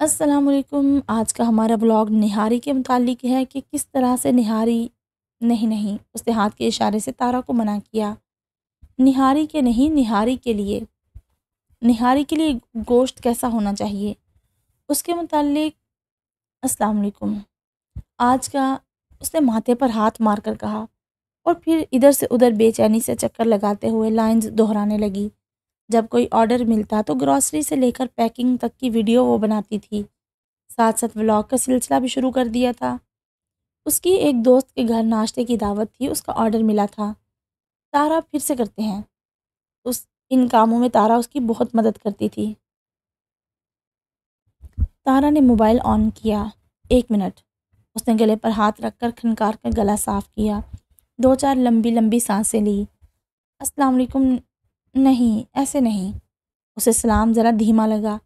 السلام علیکم۔ آج کا ہمارا بلاگ نہاری کے متعلق ہے کہ کس طرح سے نہاری نہیں نہیں، اس نے ہاتھ کے اشارے سے تارا کو منع کیا۔ نہاری کے نہیں، نہاری کے لیے، نہاری کے لیے گوشت کیسا ہونا چاہیے؟ اس کے متعلق السلام علیکم آج کا، اس نے ماتھے پر ہاتھ مار کر کہا، اور پھر ادھر سے ادھر بے چینی سے چکر لگاتے ہوئے لائنز دہرانے لگی۔ جب کوئی آرڈر ملتا تو گروسری سے لے کر پیکنگ تک کی ویڈیو وہ بناتی تھی، ساتھ ساتھ ولاگ کا سلسلہ بھی شروع کر دیا تھا۔ اس کی ایک دوست کے گھر ناشتے کی دعوت تھی، اس کا آرڈر ملا تھا۔ تارا پھر سے کرتے ہیں، ان کاموں میں تارا اس کی بہت مدد کرتی تھی۔ تارا نے موبائل آن کیا۔ 1 منٹ، اس نے گلے پر ہاتھ رکھ کر کھنکار کر گلا صاف کیا، 2 4 لمبی لمبی سانسیں لی۔ السلام علیکم، نہیں ایسے نہیں، اسے سلام ذرا دھیما لگا۔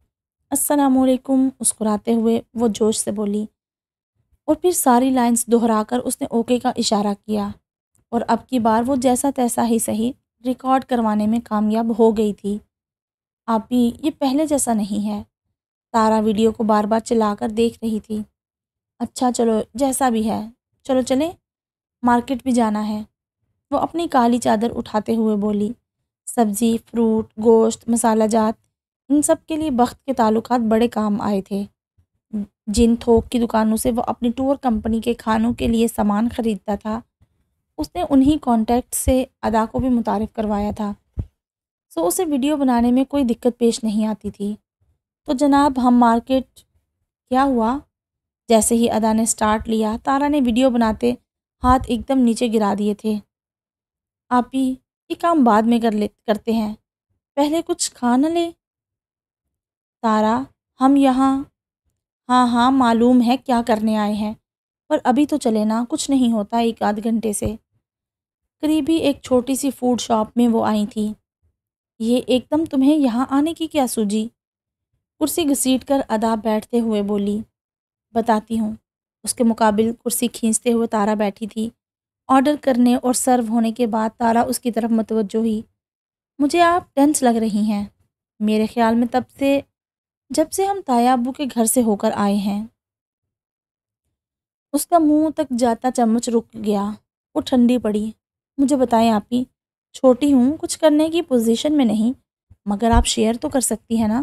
السلام علیکم، مسکراتے ہوئے وہ جوش سے بولی، اور پھر ساری لائنز دہرا کر اس نے اوکے کا اشارہ کیا، اور اب کی بار وہ جیسا تیسا ہی صحیح ریکارڈ کروانے میں کامیاب ہو گئی تھی۔ آپی، یہ پہلے جیسا نہیں ہے۔ تارا ویڈیو کو بار بار چلا کر دیکھ رہی تھی۔ اچھا چلو جیسا بھی ہے، چلو چلیں، مارکیٹ بھی جانا ہے، وہ اپنی کالی چادر اٹھاتے ہوئے بولی۔ سبزی، فروٹ، گوشت، مسالہ جات، ان سب کے لیے بخت کے تعلقات بڑے کام آئے تھے۔ جن تھوک کی دکانوں سے وہ اپنی ٹور کمپنی کے کھانوں کے لیے سامان خریدتا تھا، اس نے انہی کانٹیکٹ سے ادا کو بھی متعارف کروایا تھا، سو اسے ویڈیو بنانے میں کوئی دقت پیش نہیں آتی تھی۔ تو جناب ہم مارکیٹ، کیا ہوا؟ جیسے ہی ادا نے سٹارٹ لیا، تارا نے ویڈیو بناتے ہاتھ ایک دم نیچے گرا دیے تھے۔ آپی، یہ کام بعد میں کرتے ہیں، پہلے کچھ کھا نہ لے؟ تارا، ہم یہاں، ہاں ہاں معلوم ہے کیا کرنے آئے ہیں، پر ابھی تو چلے نا، کچھ نہیں ہوتا 1 آدھ گھنٹے سے۔ قریبی ایک چھوٹی سی فوڈ شاپ میں وہ آئی تھی۔ یہ ایک دم تمہیں یہاں آنے کی کیا سوجی؟ کرسی گھسیٹ کر ادا بیٹھتے ہوئے بولی۔ بتاتی ہوں۔ اس کے مقابل کرسی کھینچتے ہوئے تارا بیٹھی تھی۔ آرڈر کرنے اور سرو ہونے کے بعد تارا اس کی طرف متوجہ ہوئی۔ مجھے آپ ٹینس لگ رہی ہیں، میرے خیال میں جب سے ہم تایا ابو کے گھر سے ہو کر آئے ہیں۔ اس کا منہ تک جاتا چمچ رک گیا، وہ ٹھنڈی پڑی۔ مجھے بتائیں آپی، چھوٹی ہوں، کچھ کرنے کی پوزیشن میں نہیں، مگر آپ شیئر تو کر سکتی ہیں نا؟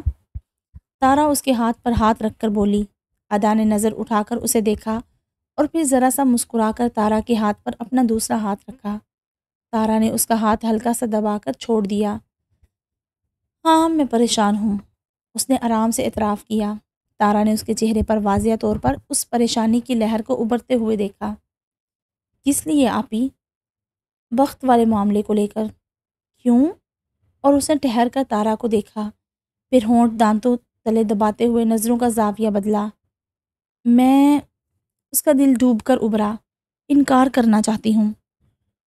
تارا اس کے ہاتھ پر ہاتھ رکھ کر بولی۔ ادا نے نظر اٹھا کر اسے دیکھا، اور پھر ذرا سا مسکرا کر تارا کے ہاتھ پر اپنا دوسرا ہاتھ رکھا۔ تارا نے اس کا ہاتھ ہلکا سا دبا کر چھوڑ دیا۔ ہاں میں پریشان ہوں، اس نے آرام سے اعتراف کیا۔ تارا نے اس کے چہرے پر واضح طور پر اس پریشانی کی لہر کو ابھرتے ہوئے دیکھا۔ کس لیے آپی؟ بخت والے معاملے کو لے کر۔ کیوں؟ اور اس نے ٹھہر کر تارا کو دیکھا، پھر ہونٹ دانتوں تلے دباتے ہوئے نظروں کا زاویہ بدلا۔ میں، اس کا دل ڈوب کر ابھرا، انکار کرنا چاہتی ہوں۔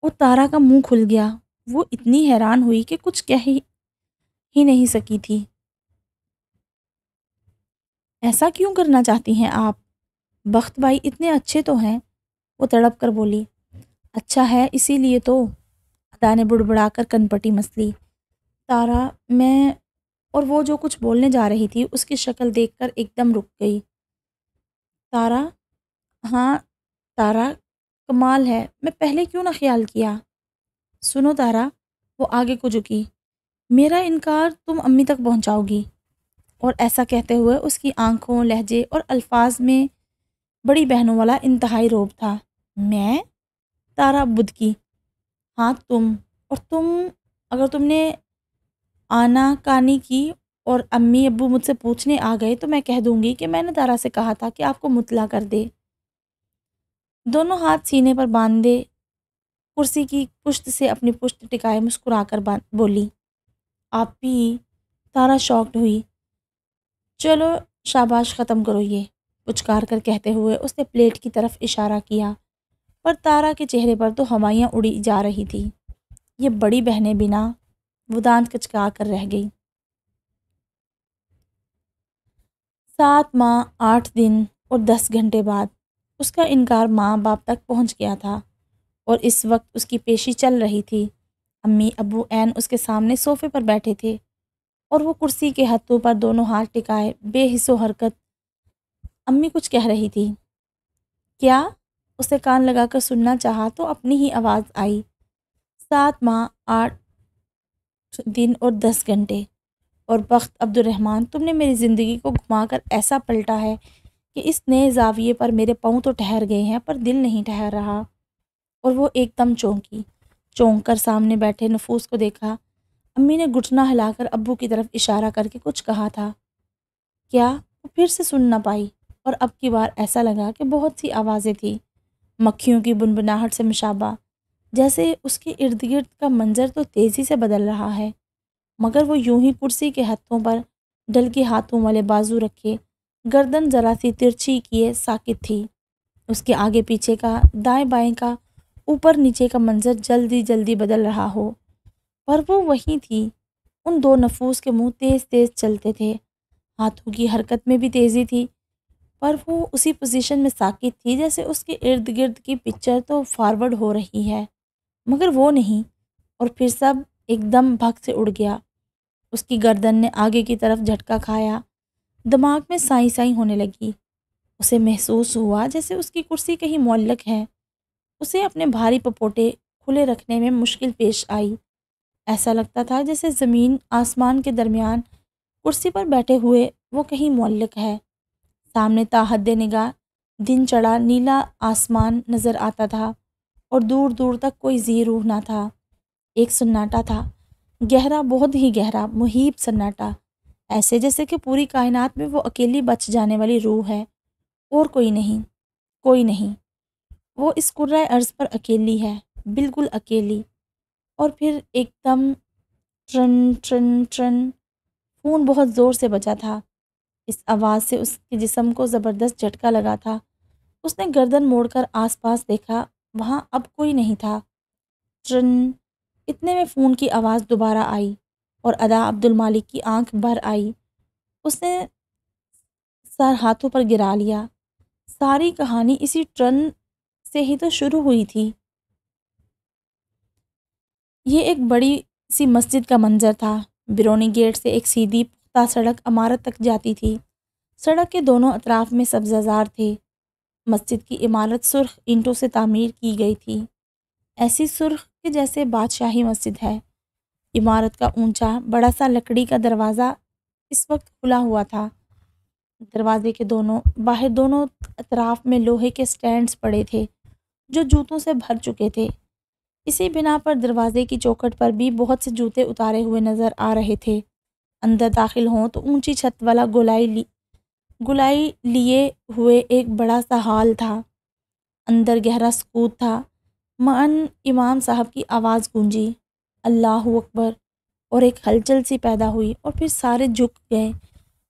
اور تارا کا منہ کھل گیا، وہ اتنی حیران ہوئی کہ کچھ کہہ ہی نہیں سکی تھی۔ ایسا کیوں کرنا چاہتی ہیں آپ؟ بخت بھائی اتنے اچھے تو ہیں، وہ تڑپ کر بولی۔ اچھا ہے اسی لیے تو، ادا نے بڑبڑا کر کنپٹی مسلی۔ تارا، میں، اور وہ جو کچھ بولنے جا رہی تھی اس کی شکل دیکھ کر ایک دم رک گئی۔ تارا، ہاں تارا، کمال ہے، میں پہلے کیوں نہ خیال کیا؟ سنو تارا، وہ آگے کو جھکی، میرا انکار تم امی تک پہنچاؤ گی؟ اور ایسا کہتے ہوئے اس کی آنکھوں، لہجے اور الفاظ میں بڑی بہنوں والا انتہائی روب تھا۔ میں؟ تارا بدکی۔ ہاں تم، اور اگر تم نے آنا کانی کی اور امی ابو مجھ سے پوچھنے آ گئے تو میں کہہ دوں گی کہ میں نے تارا سے کہا تھا کہ آپ کو مطلع کر دے۔ دونوں ہاتھ سینے پر باندھے کرسی کی پشت سے اپنی پشت ٹکائے مسکرا کر بولی۔ آپی، تارا شاکڈ ہوئی۔ چلو شاباش، ختم کرو یہ، پچکار کر کہتے ہوئے اس نے پلیٹ کی طرف اشارہ کیا، پر تارا کے چہرے پر تو ہوائیاں اڑی جا رہی تھی۔ یہ بڑی بہنیں بنا، وہ دانت کچکا کر رہ گئی۔ 7 ماہ 8 دن اور 10 گھنٹے بعد اس کا انکار ماں باپ تک پہنچ گیا تھا، اور اس وقت اس کی پیشی چل رہی تھی۔ امی ابو عین اس کے سامنے صوفے پر بیٹھے تھے، اور وہ کرسی کے ہتھوں پر دونوں ہاتھ ٹکائے بے حس و حرکت۔ امی کچھ کہہ رہی تھی۔ کیا؟ اسے کان لگا کر سننا چاہا تو اپنی ہی آواز آئی، 7 ماہ 8 دن اور 10 گھنٹے۔ اور بخت عبد الرحمن، تم نے میری زندگی کو گھما کر ایسا پلٹا ہے کہ اس نئے زاویے پر میرے پاؤں تو ٹھہر گئے ہیں پر دل نہیں ٹھہر رہا۔ اور وہ ایک دم چونکی، چونک کر سامنے بیٹھے نفوس کو دیکھا۔ امی نے گھٹنا ہلا کر ابو کی طرف اشارہ کر کے کچھ کہا تھا، کیا وہ پھر سے سن نہ پائی، اور اب کی بار ایسا لگا کہ بہت سی آوازیں تھیں، مکھیوں کی بنبناہٹ سے مشابہ، جیسے اس کے ارد گرد کا منظر تو تیزی سے بدل رہا ہے، مگر وہ یوں ہی کرسی کے ہتھوں پر ڈل کے ہاتھوں والے بازو رکھے، گردن ذرا سی ترچھی کیے ساکت تھی۔ اس کے آگے پیچھے کا، دائیں بائیں کا، اوپر نیچے کا منظر جلدی جلدی بدل رہا ہو، پر وہ وہی تھی۔ ان دو نفوس کے منہ تیز تیز چلتے تھے، ہاتھوں کی حرکت میں بھی تیزی تھی، پر وہ اسی پوزیشن میں ساکت تھی جیسے اس کے ارد گرد کی پکچر تو فارورڈ ہو رہی ہے مگر وہ نہیں۔ اور پھر سب ایک دم بھگ سے اڑ گیا۔ اس کی گردن نے آگے کی طرف جھٹکا کھایا، دماغ میں سائیں سائیں ہونے لگی۔ اسے محسوس ہوا جیسے اس کی کرسی کہیں معلق ہے۔ اسے اپنے بھاری پپوٹے کھلے رکھنے میں مشکل پیش آئی۔ ایسا لگتا تھا جیسے زمین آسمان کے درمیان کرسی پر بیٹھے ہوئے وہ کہیں معلق ہے۔ سامنے تا حد نگاہ دن چڑھا نیلا آسمان نظر آتا تھا اور دور دور تک کوئی زی روح نہ تھا۔ ایک سناٹا تھا، گہرا، بہت ہی گہرا، مہیب سناٹا، ایسے جیسے کہ پوری کائنات میں وہ اکیلی بچ جانے والی روح ہے اور کوئی نہیں، کوئی نہیں۔ وہ اس کرۂ ارض پر اکیلی ہے، بالکل اکیلی۔ اور پھر ایک دم ٹرن ٹرن ٹرن، خون بہت زور سے بجا تھا۔ اس آواز سے اس کے جسم کو زبردست جھٹکا لگا تھا۔ اس نے گردن موڑ کر آس پاس دیکھا، وہاں اب کوئی نہیں تھا۔ ٹرن، اتنے میں فون کی آواز دوبارہ آئی اور ادا عبد المالک کی آنکھ بھر آئی۔ اس نے سر ہاتھوں پر گرا لیا۔ ساری کہانی اسی ٹرن سے ہی تو شروع ہوئی تھی۔ یہ ایک بڑی سی مسجد کا منظر تھا۔ بیرونی گیٹ سے ایک سیدھی پختہ سڑک عمارت تک جاتی تھی۔ سڑک کے دونوں اطراف میں سبزہ زار تھے۔ مسجد کی عمارت سرخ اینٹوں سے تعمیر کی گئی تھی، ایسی سرخ کہ جیسے بادشاہی مسجد ہے۔ عمارت کا اونچا بڑا سا لکڑی کا دروازہ اس وقت کھلا ہوا تھا۔ دروازے کے باہر دونوں اطراف میں لوہے کے سٹینڈز پڑے تھے جو جوتوں سے بھر چکے تھے۔ اسی بنا پر دروازے کی چوکھٹ پر بھی بہت سے جوتے اتارے ہوئے نظر آ رہے تھے۔ اندر داخل ہوں تو اونچی چھت والا گلائی لیے ہوئے ایک بڑا سا ہال تھا۔ اندر گہرا سکوت تھا۔ معاً امام صاحب کی آواز گونجی، اللہ اکبر، اور ایک ہلچل سی پیدا ہوئی اور پھر سارے جھک گئے۔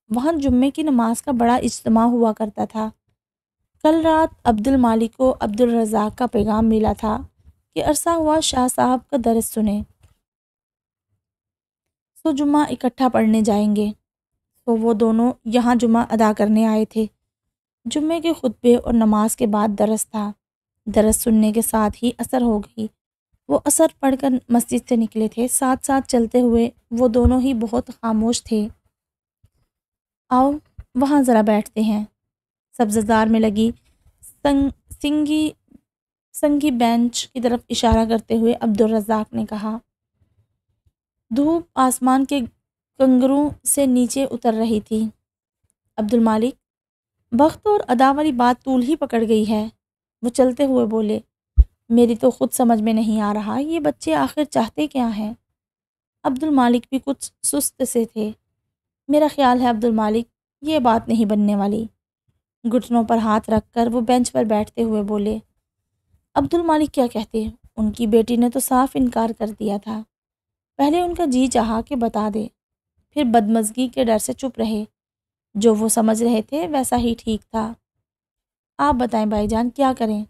وہاں جمعے کی نماز کا بڑا اجتماع ہوا کرتا تھا۔ کل رات عبد المالک کو عبد الرزاق کا پیغام ملا تھا کہ عرصہ ہوا شاہ صاحب کا درس سنے، سو جمعہ اکٹھا پڑھنے جائیں گے۔ تو وہ دونوں یہاں جمعہ ادا کرنے آئے تھے۔ جمعے کے خطبے اور نماز کے بعد درس تھا۔ درس سننے کے ساتھ ہی عصر ہو گئی۔ وہ عصر پڑھ کر مسجد سے نکلے تھے، ساتھ ساتھ چلتے ہوئے۔ وہ دونوں ہی بہت خاموش تھے۔ آؤ وہاں ذرا بیٹھتے ہیں، سبزہ زار میں لگی سنگی بینچ کی طرف اشارہ کرتے ہوئے عبد الرزاق نے کہا۔ دھوپ آسمان کے کنگروں سے نیچے اتر رہی تھی۔ عبد المالک، بخت اور ادا والی بات طول ہی پکڑ گئی ہے۔ وہ چلتے ہوئے بولے، میری تو خود سمجھ میں نہیں آ رہا یہ بچے آخر چاہتے کیا ہیں۔ عبد المالک بھی کچھ سست سے تھے۔ میرا خیال ہے عبد المالک، یہ بات نہیں بننے والی۔ گھٹنوں پر ہاتھ رکھ کر وہ بینچ پر بیٹھتے ہوئے بولے، عبد المالک کیا کہتے؟ ان کی بیٹی نے تو صاف انکار کر دیا تھا۔ پہلے ان کا جی چاہا کہ بتا دے، پھر بدمزگی کے ڈر سے چپ رہے۔ جو وہ سمجھ رہے تھے ویسا ہی ٹھیک تھا۔ آپ بتائیں بھائی جان، کیا کریں؟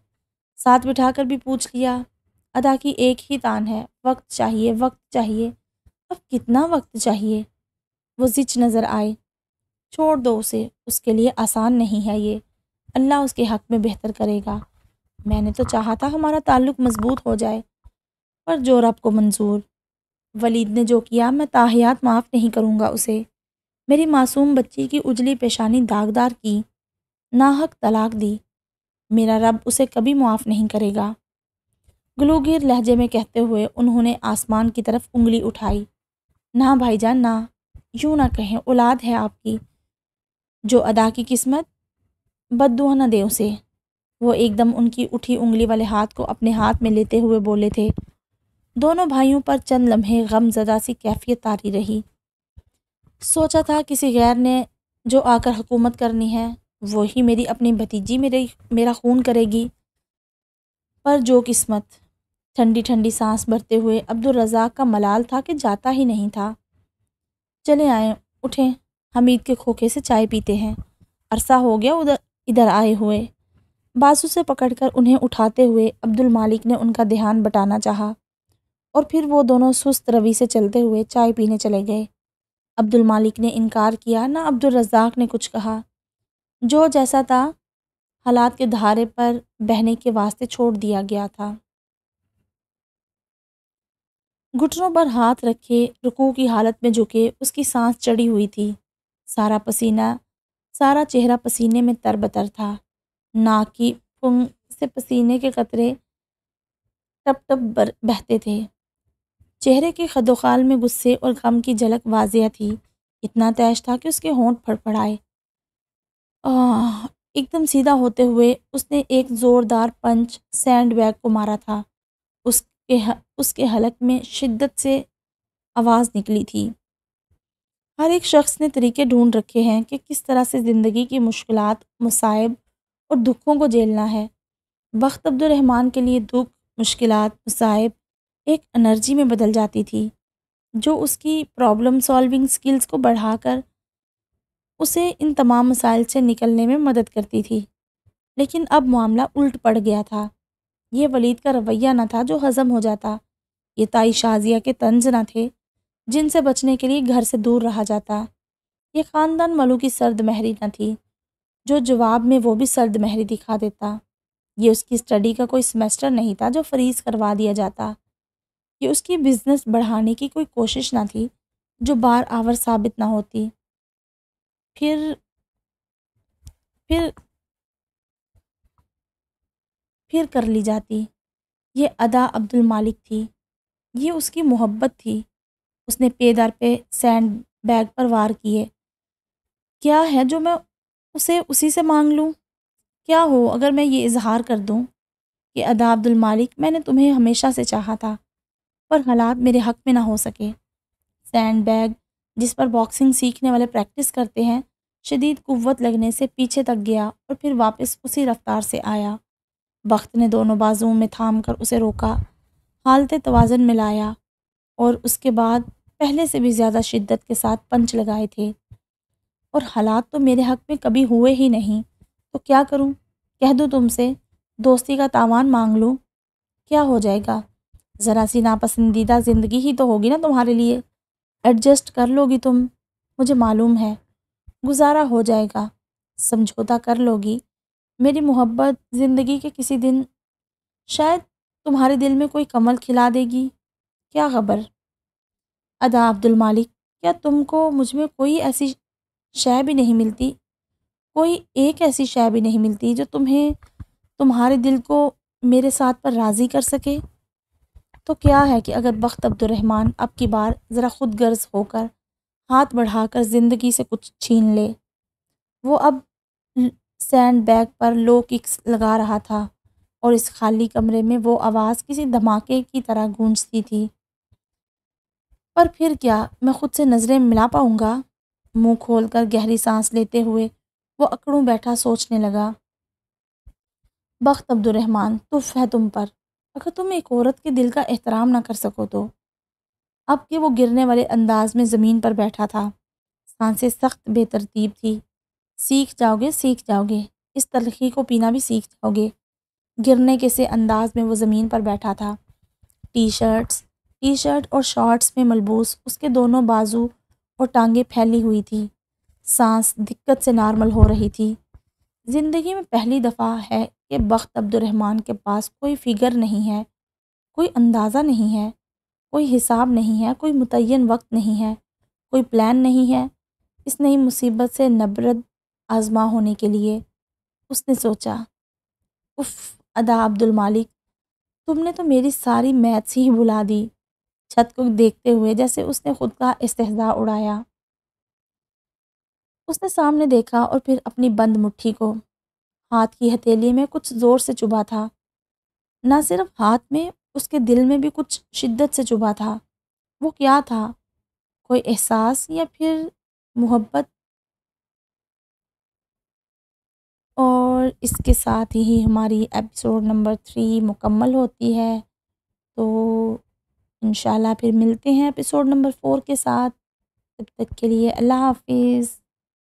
ساتھ بٹھا کر بھی پوچھ لیا۔ ادا کی ایک ہی تان ہے، وقت چاہیے، وقت چاہیے۔ اب کتنا وقت چاہیے؟ وہ زچ نظر آئے۔ چھوڑ دو اسے، اس کے لیے آسان نہیں ہے یہ، اللہ اس کے حق میں بہتر کرے گا۔ میں نے تو چاہا تھا ہمارا تعلق مضبوط ہو جائے، پر جو رب کو منظور۔ ولید نے جو کیا میں تاحیات معاف نہیں کروں گا اسے۔ میری معصوم بچی کی اجلی پیشانی داغدار کی، ناحق طلاق دی۔ میرا رب اسے کبھی معاف نہیں کرے گا۔ گلوگیر لہجے میں کہتے ہوئے انہوں نے آسمان کی طرف انگلی اٹھائی۔ نہ بھائی جان نہ، یوں نہ کہیں، اولاد ہے آپ کی، جو ادا کی قسمت، بد دعا نہ دے اسے۔ وہ ایک دم ان کی اٹھی انگلی والے ہاتھ کو اپنے ہاتھ میں لیتے ہوئے بولے تھے۔ دونوں بھائیوں پر چند لمحے غم زدہ سی کیفیت طاری رہی۔ سوچا تھا کسی غیر نے جو آ کر حکومت کرنی ہے، وہی میری اپنی بھتیجی میرا خون کرے گی، پر جو قسمت۔ ٹھنڈی ٹھنڈی سانس بھرتے ہوئے عبدالرزاق کا ملال تھا کہ جاتا ہی نہیں تھا۔ چلے آئیں، اٹھیں، حمید کے کھوکھے سے چائے پیتے ہیں، عرصہ ہو گیا ادھر آئے ہوئے۔ بازو سے پکڑ کر انہیں اٹھاتے ہوئے عبدالمالک نے ان کا دھیان بٹانا چاہا، اور پھر وہ دونوں سست روی سے چلتے ہوئے چائے پینے چلے گئے۔ عبدالمالک نے انکار کیا، نہ عبدالرزاق نے کچھ کہا۔ جو جیسا تھا، حالات کے دھارے پر بہنے کے واسطے چھوڑ دیا گیا تھا۔ گھٹنوں پر ہاتھ رکھے رکوع کی حالت میں جھکے، اس کی سانس چڑھی ہوئی تھی، سارا چہرہ پسینے میں تربتر تھا، ناک کی پھنگ سے پسینے کے قطرے ٹپ ٹپ بہتے تھے، چہرے کے خد و خال میں غصے اور غم کی جھلک واضح تھی، اتنا تیش تھا کہ اس کے ہونٹ پھڑپڑائے۔ ایک دم سیدھا ہوتے ہوئے اس نے ایک زوردار پنچ سینڈ بیگ کو مارا تھا، اس کے حلق میں شدت سے آواز نکلی تھی۔ ہر ایک شخص نے طریقے ڈھونڈ رکھے ہیں کہ کس طرح سے زندگی کی مشکلات، مصائب اور دکھوں کو جھیلنا ہے۔ بخت عبدالرحمن کے لیے دکھ، مشکلات، مصائب ایک انرجی میں بدل جاتی تھی، جو اس کی پرابلم سالونگ سکلز کو بڑھا کر اسے ان تمام مسائل سے نکلنے میں مدد کرتی تھی۔ لیکن اب معاملہ الٹ پڑ گیا تھا۔ یہ ولید کا رویہ نہ تھا جو ہضم ہو جاتا، یہ تائی شازیہ کے طنز نہ تھے جن سے بچنے کے لیے گھر سے دور رہا جاتا، یہ خاندان ملو کی سرد مہری نہ تھی جو جواب میں وہ بھی سرد مہری دکھا دیتا، یہ اس کی اسٹڈی کا کوئی سیمیسٹر نہیں تھا جو فریز کروا دیا جاتا، یہ اس کی بزنس بڑھانے کی کوئی کوشش نہ تھی جو بار آور ثابت نہ ہوتی، پھر کر لی جاتی۔ یہ ادا عبدالمالک تھی، یہ اس کی محبت تھی۔ اس نے پے در پہ سینڈ بیگ پر وار کیے۔ کیا ہے جو میں اسے اسی سے مانگ لوں؟ کیا ہو اگر میں یہ اظہار کر دوں کہ ادا عبدالمالک، میں نے تمہیں ہمیشہ سے چاہا تھا، پر حالات میرے حق میں نہ ہو سکے۔ سینڈ بیگ جس پر باکسنگ سیکھنے والے پریکٹس کرتے ہیں، شدید قوت لگنے سے پیچھے تک گیا اور پھر واپس اسی رفتار سے آیا۔ بخت نے دونوں بازوؤں میں تھام کر اسے روکا، حالت توازن میں لایا، اور اس کے بعد پہلے سے بھی زیادہ شدت کے ساتھ پنچ لگائے تھے۔ اور حالات تو میرے حق میں کبھی ہوئے ہی نہیں، تو کیا کروں؟ کہہ دوں تم سے، دوستی کا تاوان مانگ لوں؟ کیا ہو جائے گا؟ ذرا سی ناپسندیدہ زندگی ہی تو ہوگی نا تمہارے لیے، ایڈجسٹ کر لو گی تم، مجھے معلوم ہے، گزارا ہو جائے گا، سمجھوتا کر لو گی۔ میری محبت زندگی کے کسی دن شاید تمہارے دل میں کوئی کمل کھلا دے گی، کیا خبر؟ ادا عبدالمالک، کیا تم کو مجھ میں کوئی ایسی شے بھی نہیں ملتی، کوئی ایک ایسی شے بھی نہیں ملتی جو تمہارے دل کو میرے ساتھ پر راضی کر سکے؟ تو کیا ہے کہ اگر بخت عبدالرحمن اب کی بار ذرا خود غرض ہو کر ہاتھ بڑھا کر زندگی سے کچھ چھین لے؟ وہ اب سینڈ بیگ پر لو ککس لگا رہا تھا، اور اس خالی کمرے میں وہ آواز کسی دھماکے کی طرح گونجتی تھی۔ پر پھر کیا میں خود سے نظریں ملا پاؤں گا؟ منہ کھول کر گہری سانس لیتے ہوئے وہ اکڑوں بیٹھا سوچنے لگا۔ بخت عبدالرحمن، تف ہے تم پر، اگر تم ایک عورت کے دل کا احترام نہ کر سکو تو۔ اب کہ وہ گرنے والے انداز میں زمین پر بیٹھا تھا، سانسیں سخت بے ترتیب تھی۔ سیکھ جاؤ گے، اس تلخی کو پینا بھی سیکھ جاؤ گے۔ گرنے کے سے انداز میں وہ زمین پر بیٹھا تھا، ٹی شرٹ اور شارٹس میں ملبوس، اس کے دونوں بازو اور ٹانگیں پھیلی ہوئی تھی، سانس دقت سے نارمل ہو رہی تھی۔ زندگی میں پہلی دفعہ ہے کہ بخت عبدالرحمن کے پاس کوئی فگر نہیں ہے، کوئی اندازہ نہیں ہے، کوئی حساب نہیں ہے، کوئی متعین وقت نہیں ہے، کوئی پلان نہیں ہے اس نئی مصیبت سے نبرد آزما ہونے کے لیے۔ اس نے سوچا، اف ادا عبد المالک، تم نے تو میری ساری میتھس ہی بلا دی، چھت کو دیکھتے ہوئے جیسے اس نے خود کا استہزاء اڑایا۔ اس نے سامنے دیکھا اور پھر اپنی بند مٹھی کو ہاتھ کی ہتھیلی میں کچھ زور سے چبھا تھا۔ نہ صرف ہاتھ میں، اس کے دل میں بھی کچھ شدت سے چبھا تھا۔ وہ کیا تھا؟ کوئی احساس یا پھر محبت؟ اور اس کے ساتھ ہی ہماری ایپیسوڈ نمبر 3 مکمل ہوتی ہے۔ تو انشاءاللہ پھر ملتے ہیں ایپیسوڈ نمبر 4 کے ساتھ۔ تب تک کے لیے اللہ حافظ۔